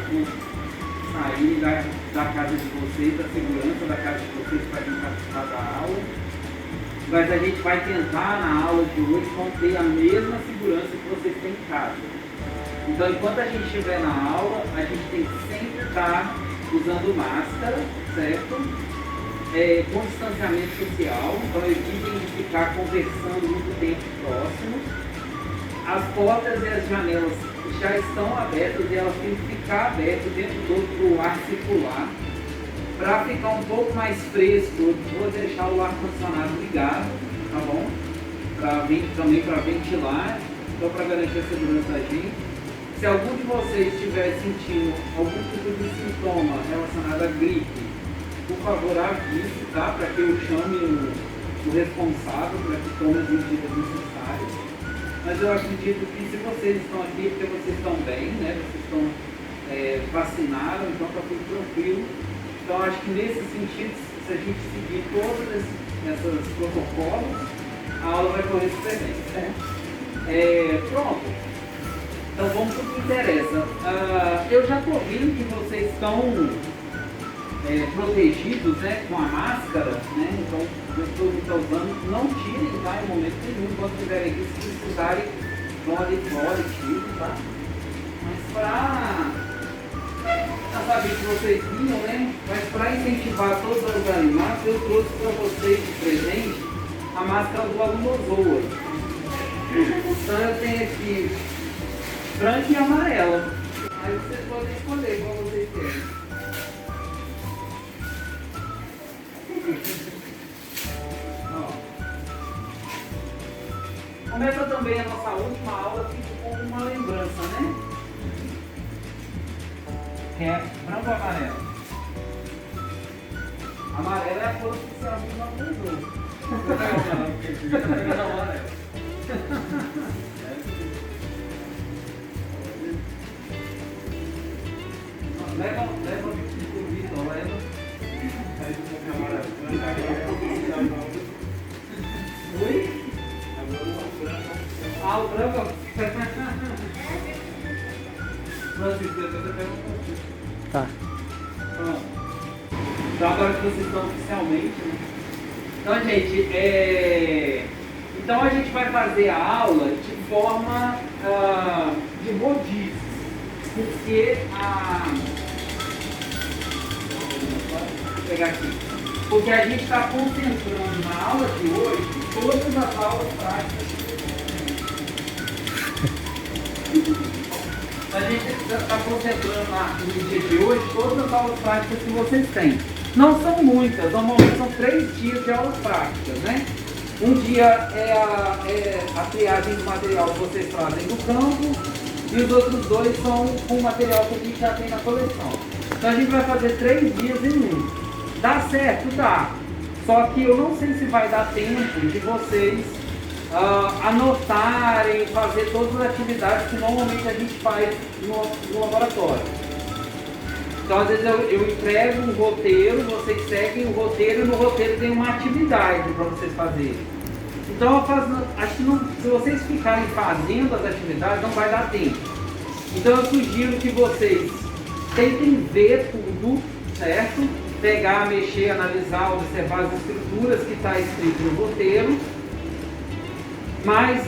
como sair da casa de vocês, da segurança da casa de vocês para vir participar da aula. Mas a gente vai tentar na aula de hoje manter a mesma segurança que vocês têm em casa. Então, enquanto a gente estiver na aula, a gente tem que sempre estar usando máscara, certo? Com distanciamento social, então evitem de ficar conversando muito tempo próximos. As portas e as janelas já estão abertas e elas têm que ficar abertas o tempo todo para o ar circular. Para ficar um pouco mais fresco, eu vou deixar o ar-condicionado ligado, tá bom? Também para ventilar, então para garantir a segurança da gente. Se algum de vocês estiver sentindo algum tipo de sintoma relacionado à gripe, por favor, avise, tá? Para que eu chame o responsável, para que tome as medidas necessárias. Mas eu acredito que se vocês estão aqui, porque vocês estão bem, né? Vocês estão vacinados, então está tudo tranquilo. Então acho que nesse sentido, se a gente seguir todos esses protocolos, a aula vai correr super bem, certo? Pronto. Então vamos para o que interessa. Eu já estou vendo que vocês estão protegidos, né, com a máscara, né? Então, as pessoas que estão usando, não tirem, tá, em momento nenhum, quando estiverem aqui, se precisarem, vão ali fora e tiram, tá? Mas para saber que vocês vinham, né? Mas para incentivar todos a usarem máscara, eu trouxe para vocês de presente a máscara do Alunozoa. Então eu tenho aqui branca e amarela. Aí vocês podem escolher qual vocês querem. Começa também a nossa última aula com uma lembrança, né? Que é branco ou amarelo? Amarelo é a cor que você abriu na mão. Leva o Vitor, leva. Oi? Ah, o branco? Francisco, eu tô perguntando. Tá. Pronto. Então agora que vocês estão oficialmente, né? Então, gente, então a gente vai fazer a aula de forma de rodízio. Porque vou pegar aqui. Porque a gente está concentrando na aula de hoje todas as aulas práticas. A gente está concentrando no dia de hoje todas as aulas práticas que vocês têm. Não são muitas, normalmente são 3 dias de aulas práticas, né? Um dia é a triagem do material que vocês trazem do campo e os outros 2 são com o material que a gente já tem na coleção. Então a gente vai fazer 3 dias em um. Dá certo? Dá. Só que eu não sei se vai dar tempo de vocês anotarem, fazer todas as atividades que normalmente a gente faz no laboratório. Então às vezes eu entrego um roteiro, vocês seguem o roteiro e no roteiro tem uma atividade para vocês fazerem. Então acho que se vocês ficarem fazendo as atividades não vai dar tempo. Então eu sugiro que vocês tentem ver tudo, certo? Pegar, mexer, analisar, observar as estruturas que está escrito no roteiro, mas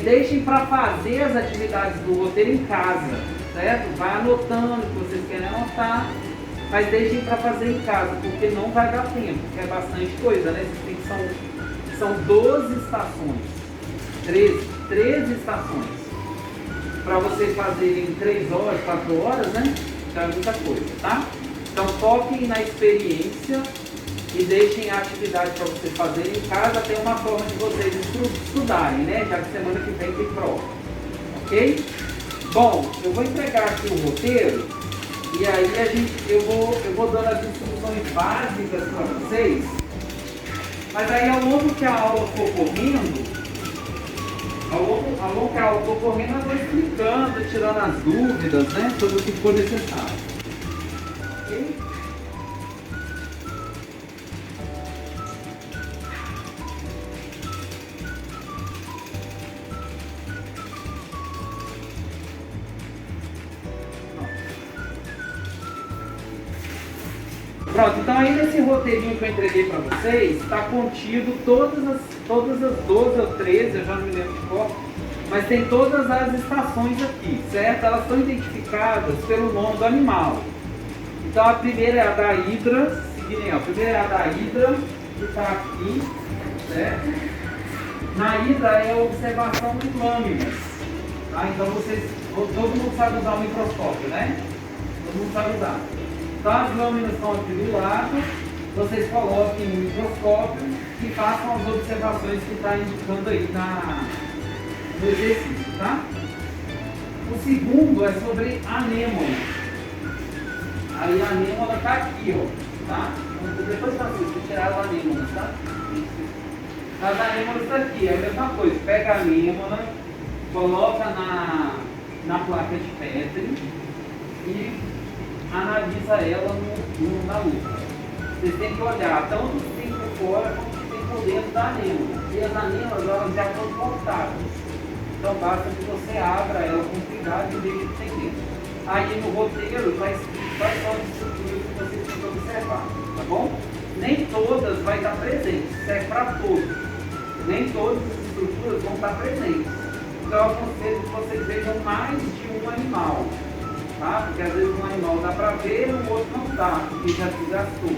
deixem para fazer as atividades do roteiro em casa, certo? Vai anotando o que vocês querem anotar, mas deixem para fazer em casa, porque não vai dar tempo, porque é bastante coisa, né? Vocês têm são 12 estações, 13 estações, para vocês fazerem em 3 horas, 4 horas, né? Então é muita coisa, tá? Então foquem na experiência e deixem a atividade para vocês fazerem em casa, tem uma forma de vocês estudarem, né? Já que semana que vem tem prova, ok? Bom, eu vou entregar aqui o roteiro e aí eu vou dando as instruções básicas para vocês, mas aí ao longo que a aula for correndo, ao longo que a aula for correndo, eu vou explicando, tirando as dúvidas, né? Sobre o que for necessário. Ok? Pronto, então aí nesse roteirinho que eu entreguei para vocês, está contido todas as 12 ou 13, eu já não me lembro de qual, mas tem todas as estações aqui, certo? Elas estão identificadas pelo nome do animal. Então a primeira é a da hidra, seguindo aí, a primeira é a da hidra, que está aqui, certo? Na hidra é a observação de lâminas, tá? Então todo mundo sabe usar o microscópio, né? Todo mundo sabe usar. Então as lâminas estão aqui do lado, vocês coloquem no microscópio e façam as observações que está indicando aí no exercício, tá? O segundo é sobre anêmona. Aí a anêmona está aqui, ó, tá? Depois vou tirar as anêmonas, tá? As anêmonas está aqui, é a mesma coisa. Pega a anêmona, coloca na placa de Petri e analisa ela na lupa. Vocês têm que olhar tanto o que tem por fora quanto o que tem por dentro da anêmona. E as anêmonas elas já estão cortadas. Então basta que você abra ela com cuidado e veja o que tem dentro. Aí no roteiro está escrito quais são as estruturas que vocês têm que observar, tá bom? Nem todas vai estar presentes, isso é para todos. Nem todas as estruturas vão estar presentes. Então eu aconselho que vocês vejam mais de um animal. Tá? Porque às vezes um animal dá para ver e o outro não dá, porque já se gastou.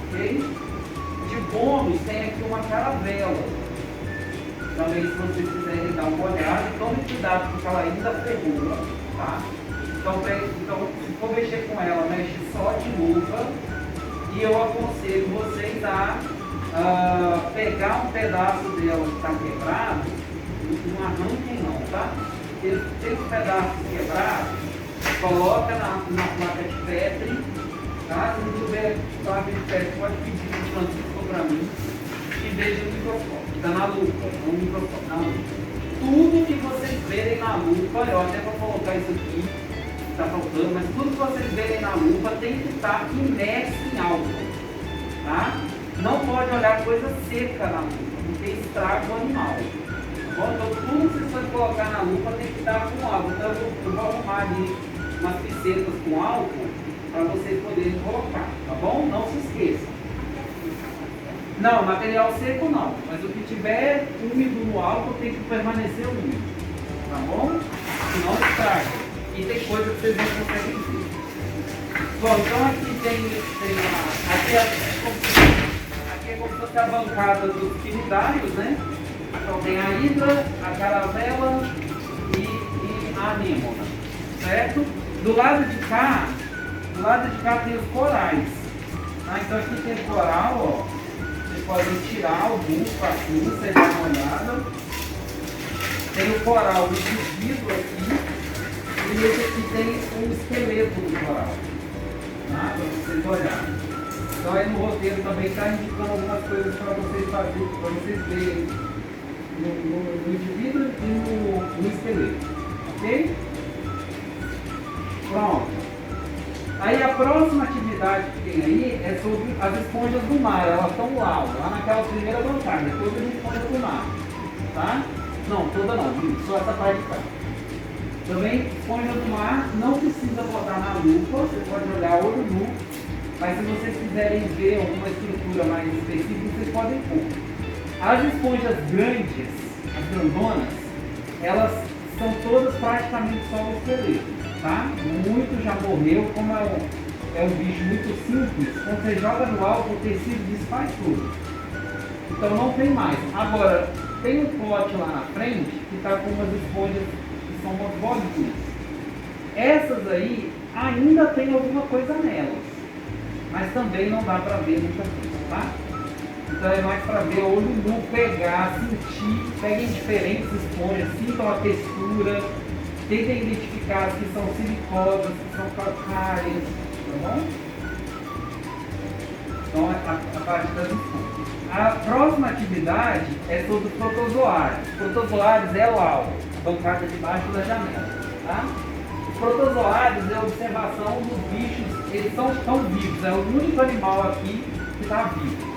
Ok? De bônus tem aqui uma caravela. Também se vocês quiserem dar uma olhada, tome cuidado porque ela ainda ferrula. Tá? Então se for mexer com ela, mexe só de luva. E eu aconselho vocês a pegar um pedaço dela que está quebrado, não arranquem não, tá? Porque tem um pedaço quebrado, coloca na placa de Petri, tá? Se não tiver placa de Petri, pode pedir para o Francisco para mim e veja no microscópio, está na lupa, no microscópio, na lupa. Tudo que vocês verem na lupa, eu até vou colocar isso aqui, está faltando, mas tudo que vocês verem na lupa tem que estar imerso em álcool, tá? Não pode olhar coisa seca na lupa, porque estraga o animal. Tá bom? Então tudo que vocês forem colocar na lupa tem que estar com álcool. Então eu vou arrumar ali umas picetas com álcool para vocês poderem colocar, tá bom? Não se esqueçam. Não, material seco não, mas o que tiver úmido no álcool tem que permanecer úmido, tá bom? Senão estraga. E tem coisa que vocês não conseguem ver. Bom, então aqui tem aqui é como se fosse a bancada dos quinidários, né? Então tem a hidra, a caravela e a anêmona, certo? Do lado de cá tem os corais. Tá? Então aqui tem coral, ó. Vocês podem tirar alguns facinhos, vocês dão uma olhada. Tem o coral dividido aqui. E esse aqui tem um esqueleto do coral, tá? Para vocês olharem. Então aí no roteiro também está indicando algumas coisas para vocês fazerem, para vocês verem no indivíduo e no esqueleto. Ok? Pronto. Aí a próxima atividade que tem aí é sobre as esponjas do mar. Elas estão lá naquela primeira bancada, todas as esponjas do mar. Tá? Não, toda não, só essa parte de cá. Também, esponja do mar, não precisa botar na lupa, você pode olhar olho nu, mas se vocês quiserem ver alguma estrutura mais específica, vocês podem pôr. As esponjas grandes, as grandonas, elas são todas praticamente só o esqueleto, tá? Muito já morreu, como é um bicho muito simples, quando você joga no álcool, o tecido desfaz tudo. Então não tem mais. Agora, tem um pote lá na frente que está com umas esponjas são umas bolinhas. Essas aí ainda tem alguma coisa nelas, mas também não dá para ver muita coisa, tá? Então é mais para ver olho nu, pegar, sentir, peguem diferentes esponjas, sintam a textura, tentem identificar se são silicosas, se são calcárias, tá bom? Então a parte das esponjas. A próxima atividade é sobre os protozoários. Os protozoários é lá, a bancada debaixo da janela. Tá? Os protozoários é a observação dos bichos, eles estão vivos, é o único animal aqui que está vivo.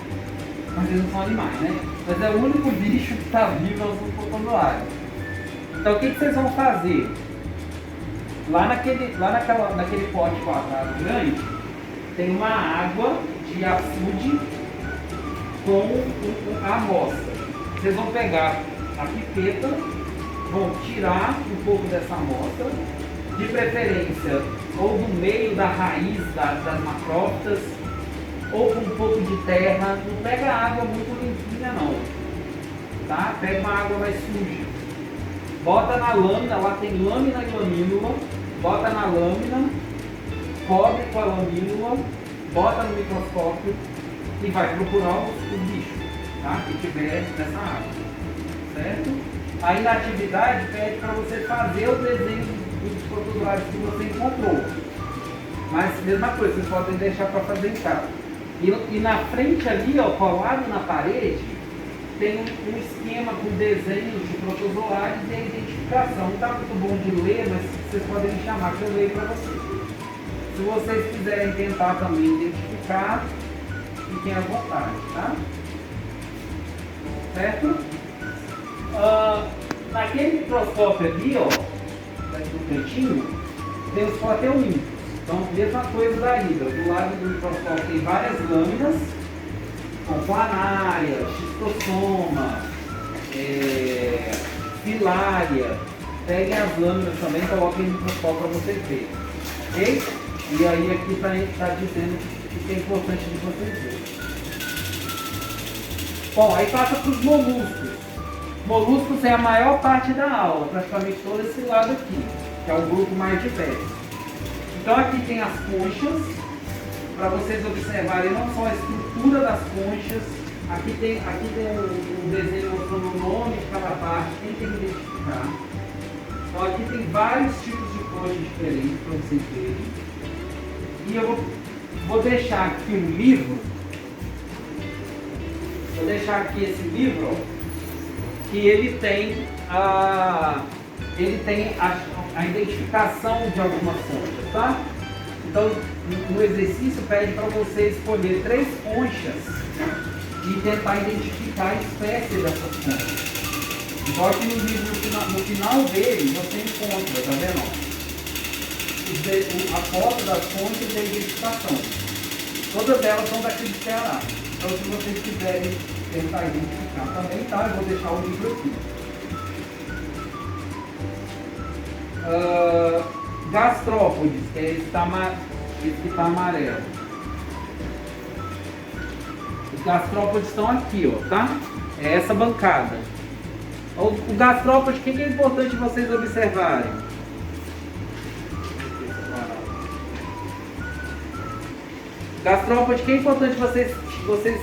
Mas eles não são animais, né? Mas é o único bicho que está vivo, é os protozoários. Então o que vocês vão fazer? Lá naquele pote quadrado grande, tem uma água de açude com a amostra. Vocês vão pegar a pipeta, vão tirar um pouco dessa amostra, de preferência ou do meio da raiz das macrófitas, ou com um pouco de terra. Não pega água muito limpinha não, tá? Pega uma água mais suja. Bota na lâmina, lá tem lâmina e lamínula, bota na lâmina, cobre com a lamínula, bota no microscópio e vai procurar o bicho, tá? Que tiver nessa água, certo? Aí na atividade pede para você fazer o desenho dos protozoários que você encontrou. Mas mesma coisa, vocês podem deixar para fazer em casa. E na frente ali, ó, colado na parede, tem um esquema com desenhos de protozoários e a identificação. Não está muito bom de ler, mas vocês podem me chamar que eu leio para vocês. Se vocês quiserem tentar também identificar, fiquem à vontade, tá? Certo? Naquele microscópio ali, ó, do cantinho, tem os proteonídeos. Então, mesma coisa da hidra. Do lado do microscópio tem várias lâminas, com planária, xistosoma, filária. Peguem as lâminas também e coloquem no microscópio para vocês verem. Ok? E aí aqui está dizendo que é importante de vocês verem. Bom, aí passa para os moluscos. Moluscos é a maior parte da aula, praticamente todo esse lado aqui, que é o grupo mais diverso. Então aqui tem as conchas, para vocês observarem não só a estrutura das conchas, aqui tem um desenho mostrando o nome de cada parte, quem tem que identificar. Então aqui tem vários tipos de conchas diferentes para vocês verem. E eu vou deixar aqui um livro, esse livro, ó, que ele tem a identificação de algumas conchas, tá? Então, no exercício pede para você escolher 3 conchas e tentar identificar a espécie dessas conchas. Então, aqui no livro, no final dele, você encontra, tá vendo? A foto das conchas e a identificação. Todas elas são daqui do Ceará. Então, se vocês quiserem tentar identificar também, tá? Eu vou deixar o livro aqui. Gastrópodes, que é esse que está amarelo. Os gastrópodes estão aqui, ó, tá? É essa bancada. O gastrópode, o que é importante vocês observarem? Gastrópode, que é importante vocês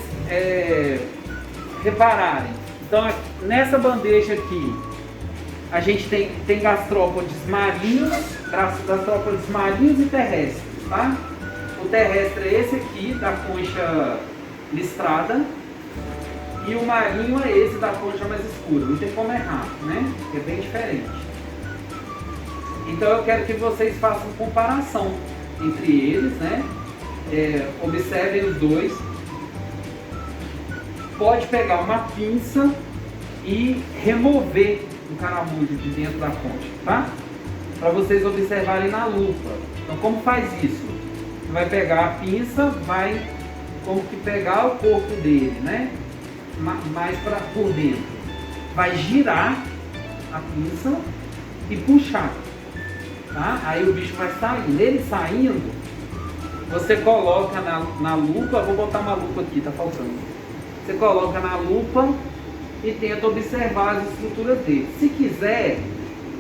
repararem. Então, nessa bandeja aqui, a gente tem gastrópodes marinhos, e terrestres, tá? O terrestre é esse aqui, da concha listrada, e o marinho é esse da concha mais escura. Não tem como errar, né? É bem diferente. Então eu quero que vocês façam comparação entre eles, né? Observem os dois. Pode pegar uma pinça e remover o caramujo de dentro da concha, tá? Para vocês observarem na lupa. Então, como faz isso? Você vai pegar a pinça, vai como que pegar o corpo dele, né? Mais para por dentro. Vai girar a pinça e puxar, tá? Aí o bicho vai saindo. Ele saindo, você coloca na lupa. Vou botar uma lupa aqui, tá faltando. Você coloca na lupa e tenta observar as estruturas dele. Se quiser,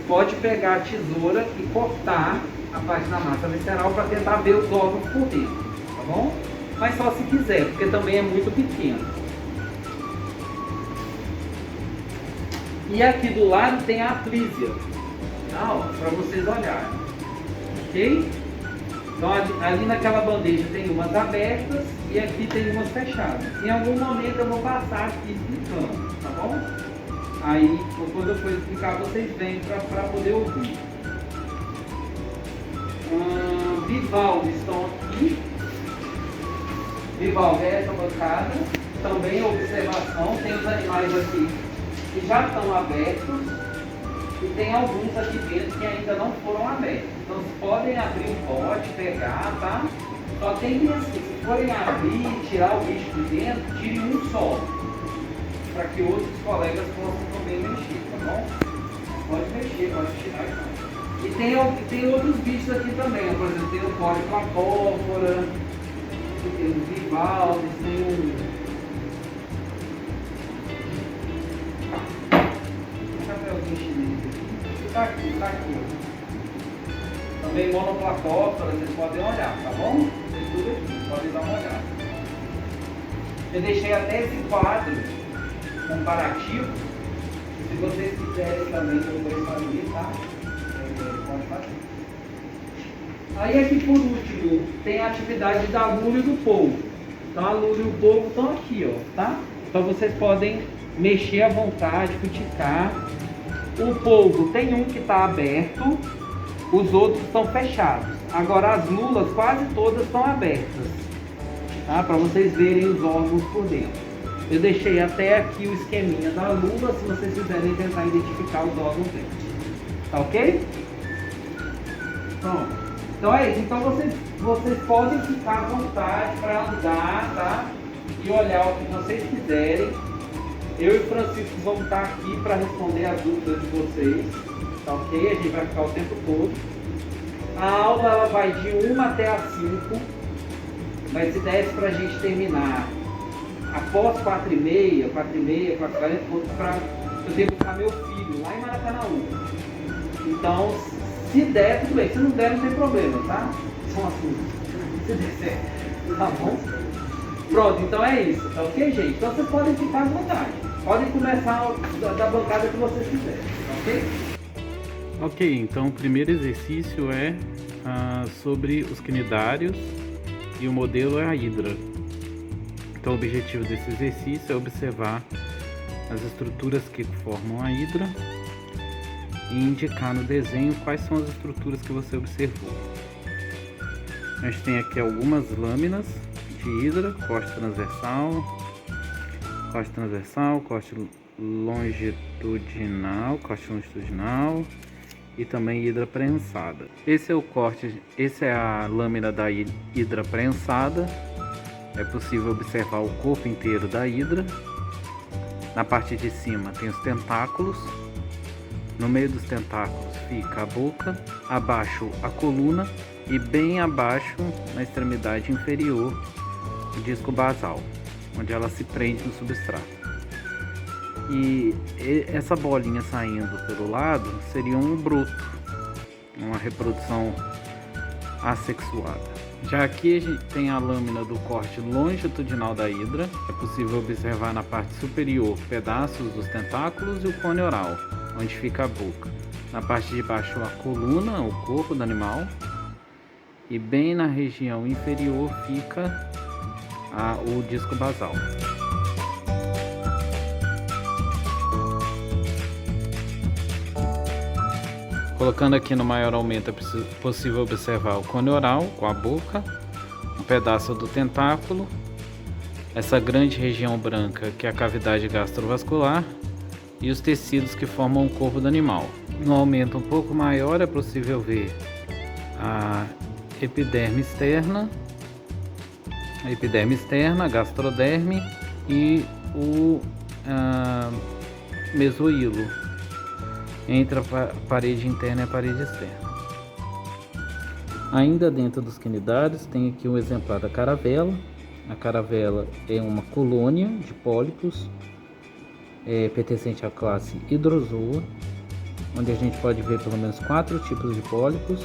pode pegar a tesoura e cortar a parte da massa visceral para tentar ver os órgãos por dentro, tá bom? Mas só se quiser, porque também é muito pequeno. E aqui do lado tem a aplísia, tá? Para vocês olharem, ok? Então ali naquela bandeja tem umas abertas e aqui tem umas fechadas. Em algum momento eu vou passar aqui explicando, tá bom? Aí quando eu for explicar vocês vêm para poder ouvir. Bivalves estão aqui. Bivalve é essa bancada. Também observação, tem os animais aqui que já estão abertos. E tem alguns aqui dentro que ainda não foram abertos. Então vocês podem abrir o pote, pegar, tá? Só tem que, assim, se forem abrir e tirar o bicho de dentro, tire um só, para que outros colegas possam também mexer, tá bom? Pode mexer, pode tirar então. E tem outros bichos aqui também, por exemplo, tem o Polyclapófora, tem os bivalves, tem um chapéuzinho chinês aqui. Tá aqui, ó. Também Monoplacófora, vocês podem olhar, tá bom? Tem tudo aqui, podem dar uma olhada. Eu deixei até esse quadro comparativo, se vocês quiserem também depois fazer, tá? Pode fazer. Aí aqui por último, tem a atividade da lula e do polvo. Então a lula e o polvo estão aqui, ó, tá? Então vocês podem mexer à vontade, cuticar. O polvo tem um que está aberto, os outros estão fechados. Agora as lulas quase todas estão abertas, tá? Para vocês verem os órgãos por dentro. Eu deixei até aqui o esqueminha da lula, se vocês quiserem tentar identificar os órgãos dentro. Tá ok? Pronto. Então é isso. Então vocês podem ficar à vontade para andar, tá? E olhar o que vocês quiserem. Eu e o Francisco vamos estar aqui para responder as dúvidas de vocês. Tá ok? A gente vai ficar o tempo todo. A aula ela vai de 1 até as 5. Mas se desse para a gente terminar após 4h30, 4h40, para eu ter que buscar meu filho lá em Maracanaú. Então, se der, tudo bem. Se não der, não tem problema, tá? São assuntos. Se der certo. Tá bom? Pronto, então é isso. Tá ok, gente? Então vocês podem ficar à vontade. Podem começar da bancada que vocês quiserem. Tá ok? Ok, então o primeiro exercício é sobre os quinidários e o modelo é a hidra. Então o objetivo desse exercício é observar as estruturas que formam a hidra e indicar no desenho quais são as estruturas que você observou. A gente tem aqui algumas lâminas de hidra, corte transversal, corte longitudinal, e também hidra prensada. Esse é a lâmina da hidra prensada. É possível observar o corpo inteiro da hidra. Na parte de cima tem os tentáculos. No meio dos tentáculos fica a boca, abaixo a coluna e bem abaixo, na extremidade inferior, o disco basal, onde ela se prende no substrato. E essa bolinha saindo pelo lado seria um broto, uma reprodução assexuada. Já aqui a gente tem a lâmina do corte longitudinal da hidra. É possível observar na parte superior pedaços dos tentáculos e o cone oral, onde fica a boca. Na parte de baixo a coluna, o corpo do animal. E bem na região inferior fica o disco basal. Colocando aqui no maior aumento é possível observar o cone oral com a boca, um pedaço do tentáculo, essa grande região branca que é a cavidade gastrovascular e os tecidos que formam o corpo do animal. No aumento um pouco maior é possível ver a epiderme externa, a gastroderme e o mesoílo, entre a parede interna e a parede externa. Ainda dentro dos quinidários tem aqui um exemplar da caravela. A caravela é uma colônia de pólipos pertencente à classe Hydrozoa, onde a gente pode ver pelo menos 4 tipos de pólipos.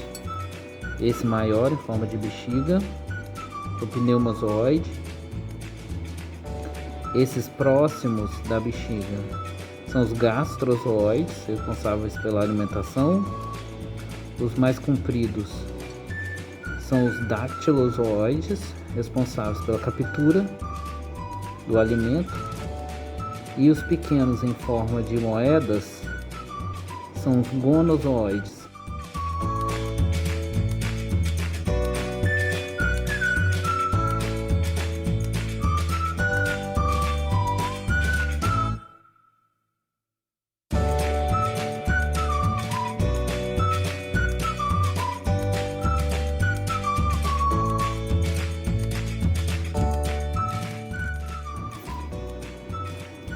Esse maior em forma de bexiga, o pneumozoide. Esses próximos da bexiga são os gastrozoides, responsáveis pela alimentação. Os mais compridos são os dactilozoides, responsáveis pela captura do alimento. E os pequenos em forma de moedas são os gonozoides.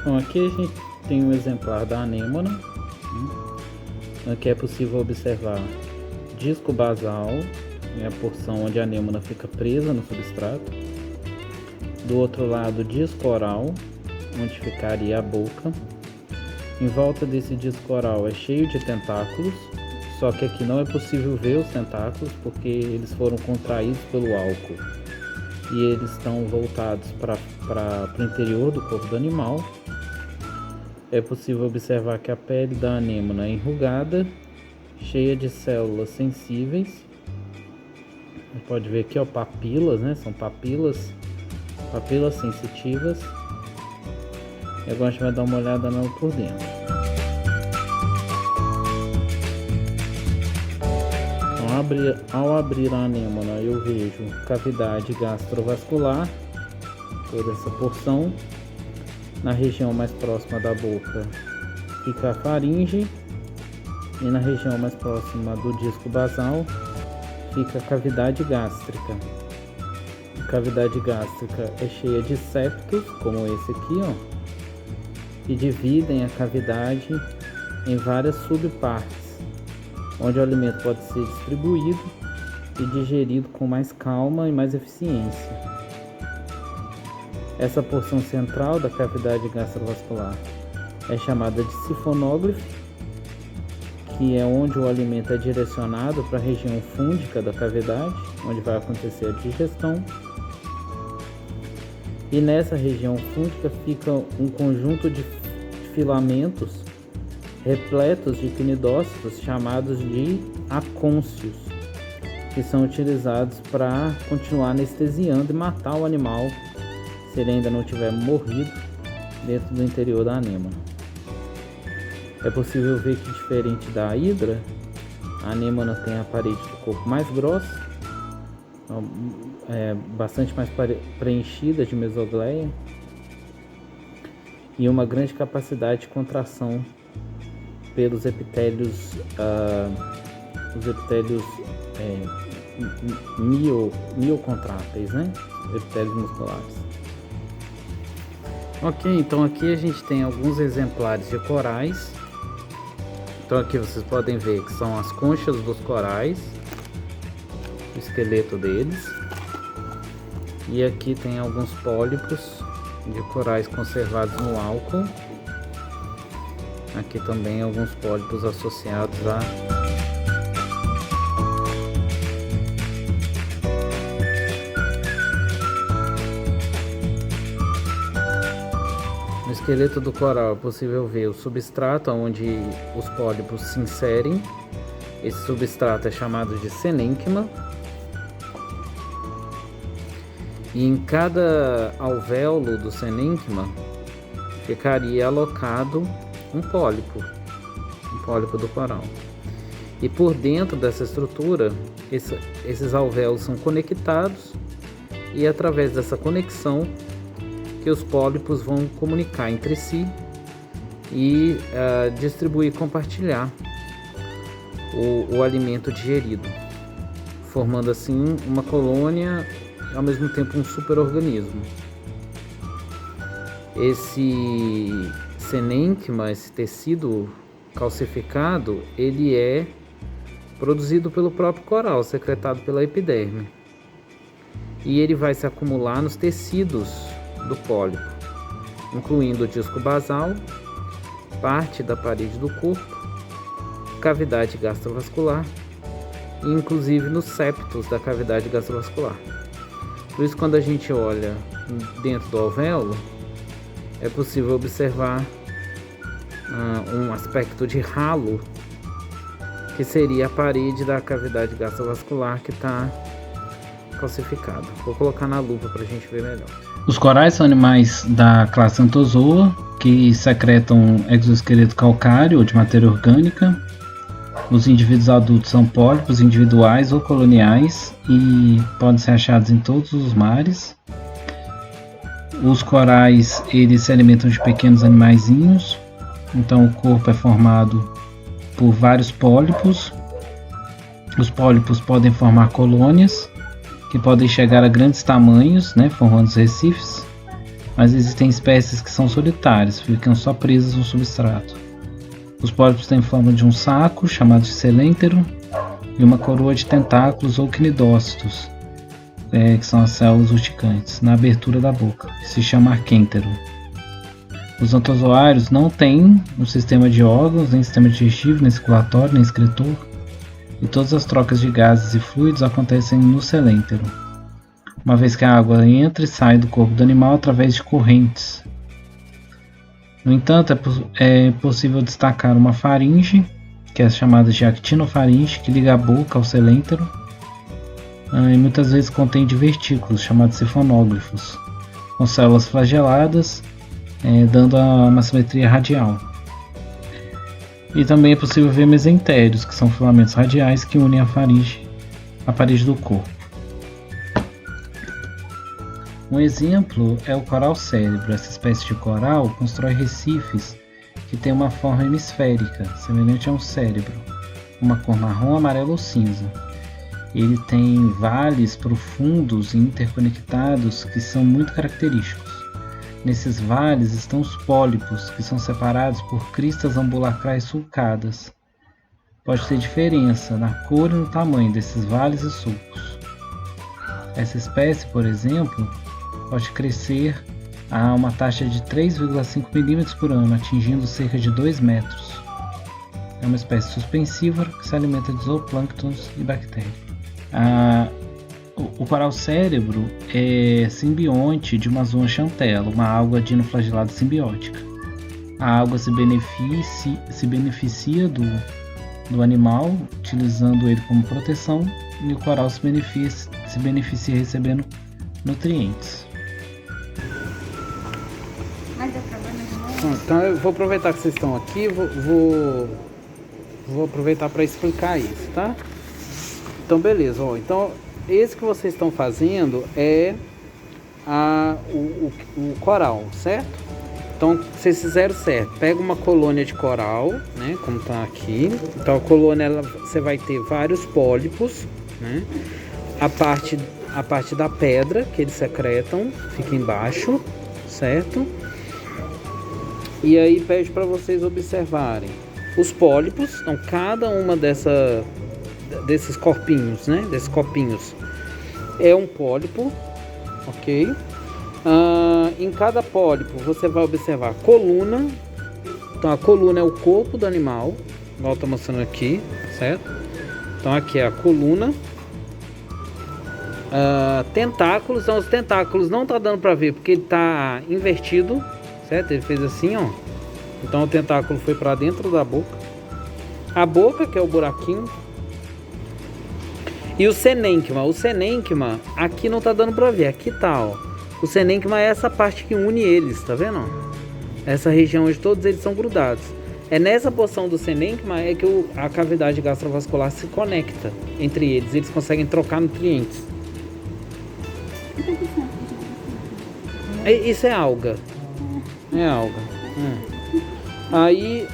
Bom, aqui a gente tem um exemplar da anêmona. Aqui é possível observar disco basal, a porção onde a anêmona fica presa no substrato. Do outro lado, disco oral, onde ficaria a boca. Em volta desse disco oral é cheio de tentáculos, só que aqui não é possível ver os tentáculos porque eles foram contraídos pelo álcool e eles estão voltados para o interior do corpo do animal. É possível observar que a pele da anêmona é enrugada, cheia de células sensíveis. Você pode ver aqui, ó, papilas, né? São papilas sensitivas. E agora a gente vai dar uma olhada nela por dentro. Ao abrir a anêmona, eu vejo cavidade gastrovascular, toda essa porção. Na região mais próxima da boca fica a faringe, e na região mais próxima do disco basal fica a cavidade gástrica. A cavidade gástrica é cheia de septos, como esse aqui, ó, que dividem a cavidade em várias subpartes, onde o alimento pode ser distribuído e digerido com mais calma e mais eficiência. Essa porção central da cavidade gastrovascular é chamada de sifonóglife, que é onde o alimento é direcionado para a região fúndica da cavidade, onde vai acontecer a digestão. E nessa região fúndica fica um conjunto de filamentos repletos de cnidócitos chamados de acôncios, que são utilizados para continuar anestesiando e matar o animal se ele ainda não tiver morrido dentro do interior da anêmona. É possível ver que, diferente da hidra, a anêmona tem a parede do corpo mais grossa, bastante mais preenchida de mesogleia e uma grande capacidade de contração pelos epitélios, miocontráteis, né? Epitélios musculares. Ok, então aqui a gente tem alguns exemplares de corais. Então aqui vocês podem ver que são as conchas dos corais, o esqueleto deles. E aqui tem alguns pólipos de corais conservados no álcool. Aqui também alguns pólipos associados a no esqueleto do coral é possível ver o substrato onde os pólipos se inserem. Esse substrato é chamado de senênquima. E em cada alvéolo do senênquima ficaria alocado um pólipo do coral. E por dentro dessa estrutura, esses alvéolos são conectados, e é através dessa conexão que os pólipos vão comunicar entre si e distribuir e compartilhar o alimento digerido, formando assim uma colônia e ao mesmo tempo um superorganismo. Esse senênquima, esse tecido calcificado, ele é produzido pelo próprio coral, secretado pela epiderme, e ele vai se acumular nos tecidos do pólipo, incluindo o disco basal, parte da parede do corpo, cavidade gastrovascular e inclusive nos septos da cavidade gastrovascular. Por isso, quando a gente olha dentro do alvéolo, é possível observar um aspecto de ralo, que seria a parede da cavidade gastrovascular que está calcificada. Vou colocar na lupa para a gente ver melhor. Os corais são animais da classe Anthozoa, que secretam exoesqueleto calcário ou de matéria orgânica. Os indivíduos adultos são pólipos individuais ou coloniais e podem ser achados em todos os mares. Os corais, eles se alimentam de pequenos animaizinhos, então o corpo é formado por vários pólipos. Os pólipos podem formar colônias, que podem chegar a grandes tamanhos, né, formando os recifes. mas existem espécies que são solitárias, ficam só presas no substrato. Os pólipos têm forma de um saco, chamado de celéntero, e uma coroa de tentáculos ou cnidócitos, que são as células urticantes, na abertura da boca, que se chama arquêntero. Os antozoários não têm um sistema de órgãos, nem sistema digestivo, nem circulatório, nem excretor, e todas as trocas de gases e fluidos acontecem no celéntero, uma vez que a água entra e sai do corpo do animal através de correntes. No entanto, é possível destacar uma faringe, que é chamada de actinofaringe, que liga a boca ao celéntero, e muitas vezes contém divertículos, chamados sifonóglifos, com células flageladas, dando uma simetria radial. E também é possível ver mesentérios, que são filamentos radiais que unem a faringe à parede do corpo. Um exemplo é o coral cérebro. Essa espécie de coral constrói recifes que têm uma forma hemisférica, semelhante a um cérebro, uma cor marrom, amarelo ou cinza. Ele tem vales profundos e interconectados que são muito característicos. Nesses vales estão os pólipos, que são separados por cristas ambulacrais sulcadas. Pode ter diferença na cor e no tamanho desses vales e sulcos. Essa espécie, por exemplo, pode crescer a uma taxa de 3,5 mm por ano, atingindo cerca de 2 metros. É uma espécie suspensiva que se alimenta de zooplânctons e bactérias. O coral cérebro é simbionte de uma zooxanthella, uma alga dinoflagelada simbiótica. A alga se beneficia do animal, utilizando ele como proteção, e o coral se beneficia recebendo nutrientes. Mas é problema de novo? Então eu vou aproveitar que vocês estão aqui, vou aproveitar para explicar isso, tá? Então beleza, então esse que vocês estão fazendo é o coral, certo? Então vocês fizeram certo. Pega uma colônia de coral, né? Como está aqui. Então a colônia você vai ter vários pólipos, né? A parte da pedra que eles secretam fica embaixo, certo? E aí pede para vocês observarem os pólipos. Então cada uma desses corpinhos, né? Desses copinhos é um pólipo, ok? Em cada pólipo você vai observar a coluna. Então a coluna é o corpo do animal, igual está mostrando aqui, certo? Então aqui é a coluna. Tentáculos, então os tentáculos não tá dando para ver porque ele tá invertido, certo? Ele fez assim, ó. Então o tentáculo foi para dentro da boca. A boca, que é o buraquinho. E o senênquima, aqui não tá dando pra ver, aqui tá, ó. O senênquima é essa parte que une eles, tá vendo? Essa região onde todos eles são grudados. É nessa porção do senênquima é que a cavidade gastrovascular se conecta entre eles. Eles conseguem trocar nutrientes. Isso é alga. É alga. Aí,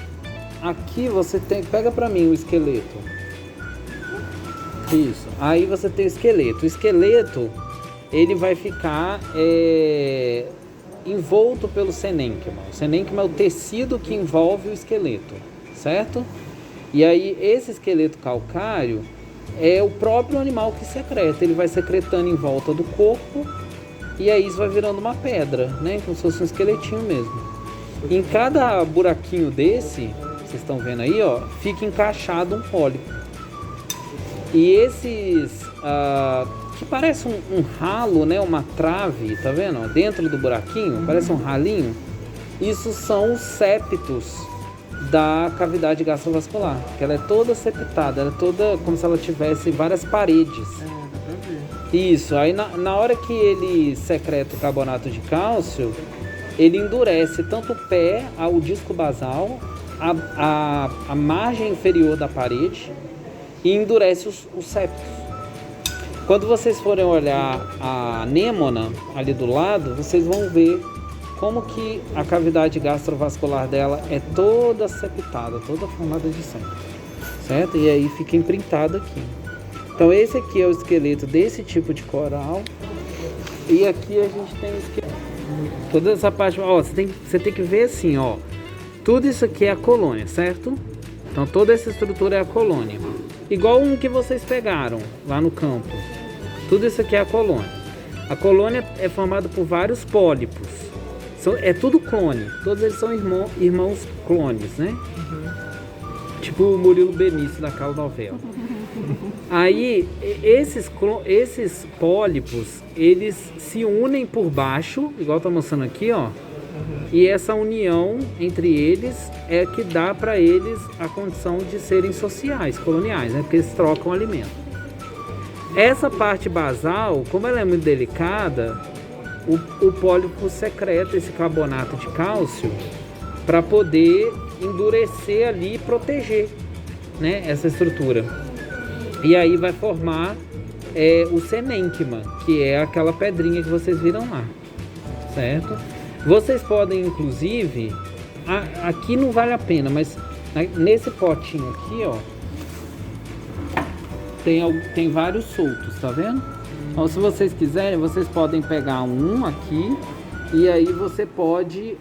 aqui você tem... Pega pra mim o esqueleto. Isso. Aí você tem o esqueleto. O esqueleto, ele vai ficar envolto pelo senênquima. O senênquima é o tecido que envolve o esqueleto, certo? E aí esse esqueleto calcário é o próprio animal que secreta. Ele vai secretando em volta do corpo e aí isso vai virando uma pedra, né? Como se fosse um esqueletinho mesmo. Em cada buraquinho desse, vocês estão vendo aí, ó, fica encaixado um pólipo. E esses que parece um ralo, né? Uma trave, tá vendo? Dentro do buraquinho, parece um ralinho. Isso são os septos da cavidade gastrovascular, que ela é toda septada, ela é toda como se ela tivesse várias paredes. Dá pra ver. Isso, aí na hora que ele secreta o carbonato de cálcio, ele endurece tanto o pé, o disco basal, a margem inferior da parede e endurece os septos. Quando vocês forem olhar a anêmona ali do lado, vocês vão ver como que a cavidade gastrovascular dela é toda septada, toda formada de septo, certo? E aí fica imprintado aqui. Então esse aqui é o esqueleto desse tipo de coral. E aqui a gente tem o esqueleto Toda essa parte, ó, você tem que ver assim, ó. Tudo isso aqui é a colônia, certo? Então toda essa estrutura é a colônia. Igual um que vocês pegaram lá no campo. Tudo isso aqui é a colônia. A colônia é formada por vários pólipos. É tudo clone. Todos eles são irmãos clones, né? Tipo o Murilo Benício daquela novela. Aí, esses pólipos, eles se unem por baixo, igual tá mostrando aqui, ó. E essa união entre eles é que dá para eles a condição de serem sociais, coloniais, né? Porque eles trocam alimento. Essa parte basal, como ela é muito delicada, o pólipo secreta esse carbonato de cálcio para poder endurecer ali e proteger, né, essa estrutura. E aí vai formar o semênquima, que é aquela pedrinha que vocês viram lá, certo? Vocês podem, inclusive, aqui não vale a pena, mas nesse potinho aqui, ó, tem vários soltos, tá vendo? Então, se vocês quiserem, vocês podem pegar um aqui e aí você pode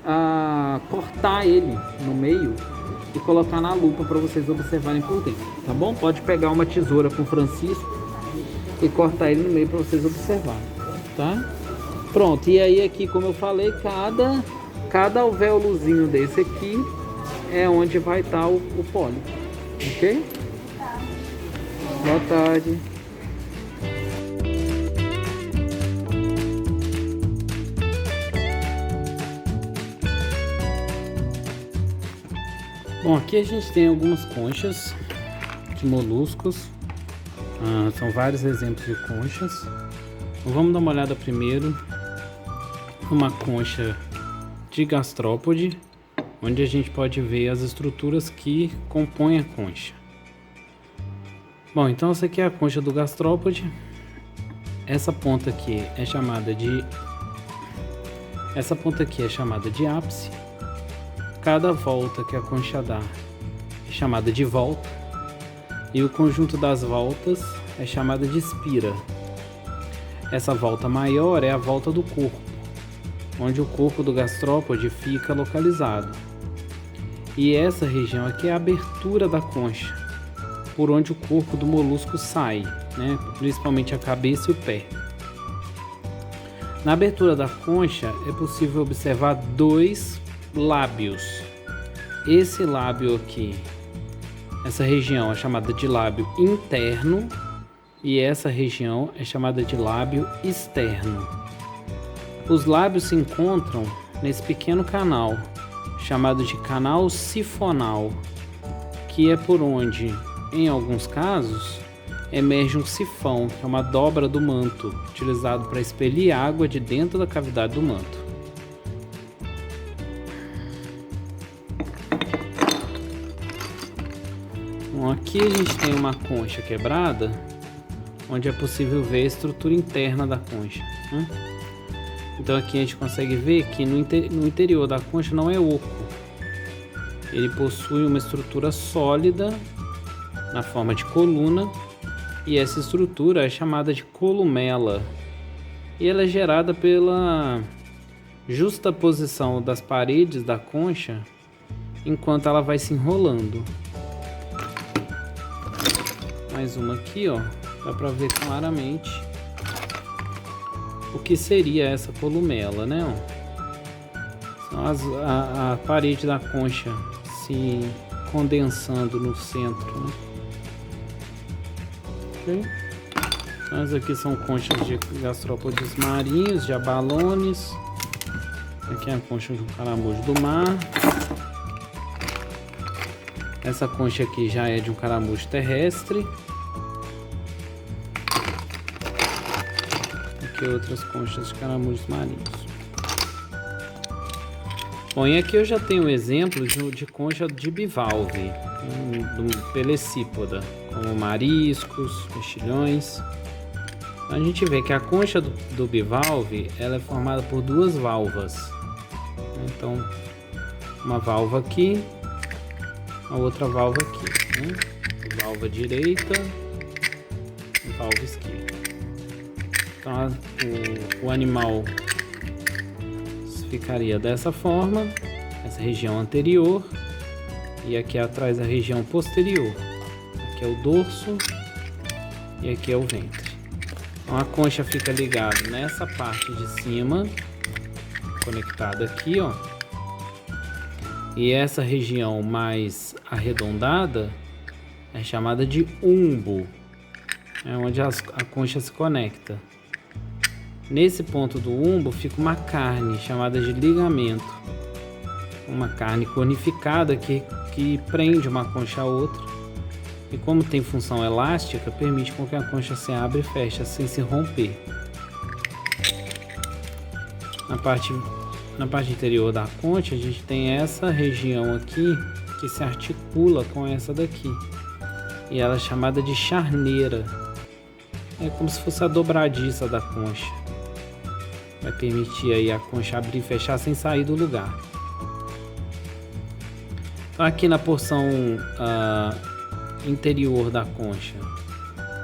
cortar ele no meio e colocar na lupa para vocês observarem por dentro, tá bom? Pode pegar uma tesoura com o Francisco e cortar ele no meio para vocês observarem, tá? Pronto, e aí aqui, como eu falei, cada alvéolozinho desse aqui é onde vai estar o pólipo, ok? Boa tarde. Bom, aqui a gente tem algumas conchas de moluscos. São vários exemplos de conchas. Então, vamos dar uma olhada primeiro numa concha de gastrópode, onde a gente pode ver as estruturas que compõem a concha. Bom, então essa aqui é a concha do gastrópode. Essa ponta aqui é chamada de ápice. Cada volta que a concha dá é chamada de volta, e o conjunto das voltas é chamada de espira. Essa volta maior é a volta do corpo, onde o corpo do gastrópode fica localizado. E essa região aqui é a abertura da concha, por onde o corpo do molusco sai, né? Principalmente a cabeça e o pé. Na abertura da concha é possível observar dois lábios. Esse lábio aqui, essa região é chamada de lábio interno e essa região é chamada de lábio externo. Os lábios se encontram nesse pequeno canal chamado de canal sifonal, que é por onde, em alguns casos, emerge um sifão, que é uma dobra do manto, utilizado para expelir água de dentro da cavidade do manto. Bom, aqui a gente tem uma concha quebrada, onde é possível ver a estrutura interna da concha, né? Então aqui a gente consegue ver que no interior da concha não é oco. Ele possui uma estrutura sólida na forma de coluna, e essa estrutura é chamada de columela. E ela é gerada pela justaposição das paredes da concha enquanto ela vai se enrolando. Mais uma aqui, ó, dá para ver claramente o que seria essa columela, né? São a parede da concha se condensando no centro, né? Okay. As aqui são conchas de gastrópodes marinhos, de abalones. Aqui é a concha de um caramujo do mar. Essa concha aqui já é de um caramujo terrestre. Aqui outras conchas de caramujos marinhos. Bom, e aqui eu já tenho um exemplo de concha de bivalve, do pelecípoda, como mariscos, mexilhões. A gente vê que a concha do bivalve, ela é formada por duas valvas. Então, uma valva aqui, a outra valva aqui, né? Valva direita e valva esquerda. Então, o animal ficaria dessa forma, essa região anterior, e aqui atrás a região posterior. Aqui é o dorso e aqui é o ventre. Então a concha fica ligada nessa parte de cima, conectada aqui, ó. E essa região mais arredondada é chamada de umbo, é onde a concha se conecta. Nesse ponto do umbo fica uma carne chamada de ligamento, uma carne conificada que prende uma concha a outra, e como tem função elástica, permite com que a concha se abra e feche sem se romper. Na parte interior da concha a gente tem essa região aqui que se articula com essa daqui, e ela é chamada de charneira. É como se fosse a dobradiça da concha. Vai permitir aí a concha abrir e fechar sem sair do lugar. Então aqui na porção interior da concha,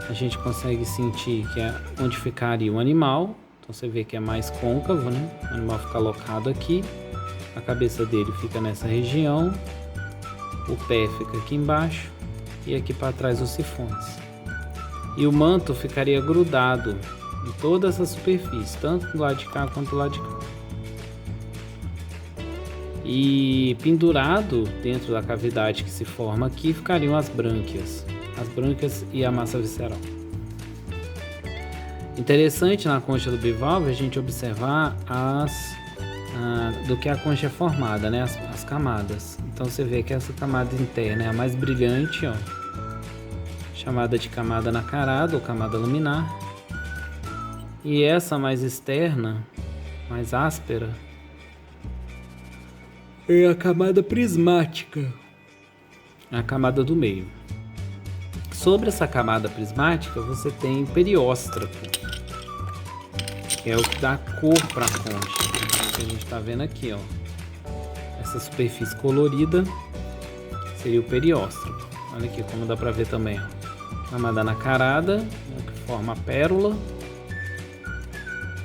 a gente consegue sentir que é onde ficaria o animal. Então você vê que é mais côncavo, né? O animal fica alocado aqui, a cabeça dele fica nessa região, o pé fica aqui embaixo e aqui para trás os sifões. E o manto ficaria grudado em toda essa superfície, tanto do lado de cá quanto do lado de cá. E pendurado dentro da cavidade que se forma aqui ficariam as brânquias e a massa visceral. Interessante na concha do bivalve a gente observar do que a concha é formada, né? As camadas. Então você vê que essa camada interna é a mais brilhante, ó, chamada de camada nacarada ou camada laminar. E essa mais externa, mais áspera, é a camada prismática, a camada do meio. Sobre essa camada prismática você tem perióstraco, que é o que dá cor para a concha, que a gente está vendo aqui, ó. Essa superfície colorida seria o perióstraco. Olha aqui como dá para ver também, ó. Camada nacarada, que forma a pérola.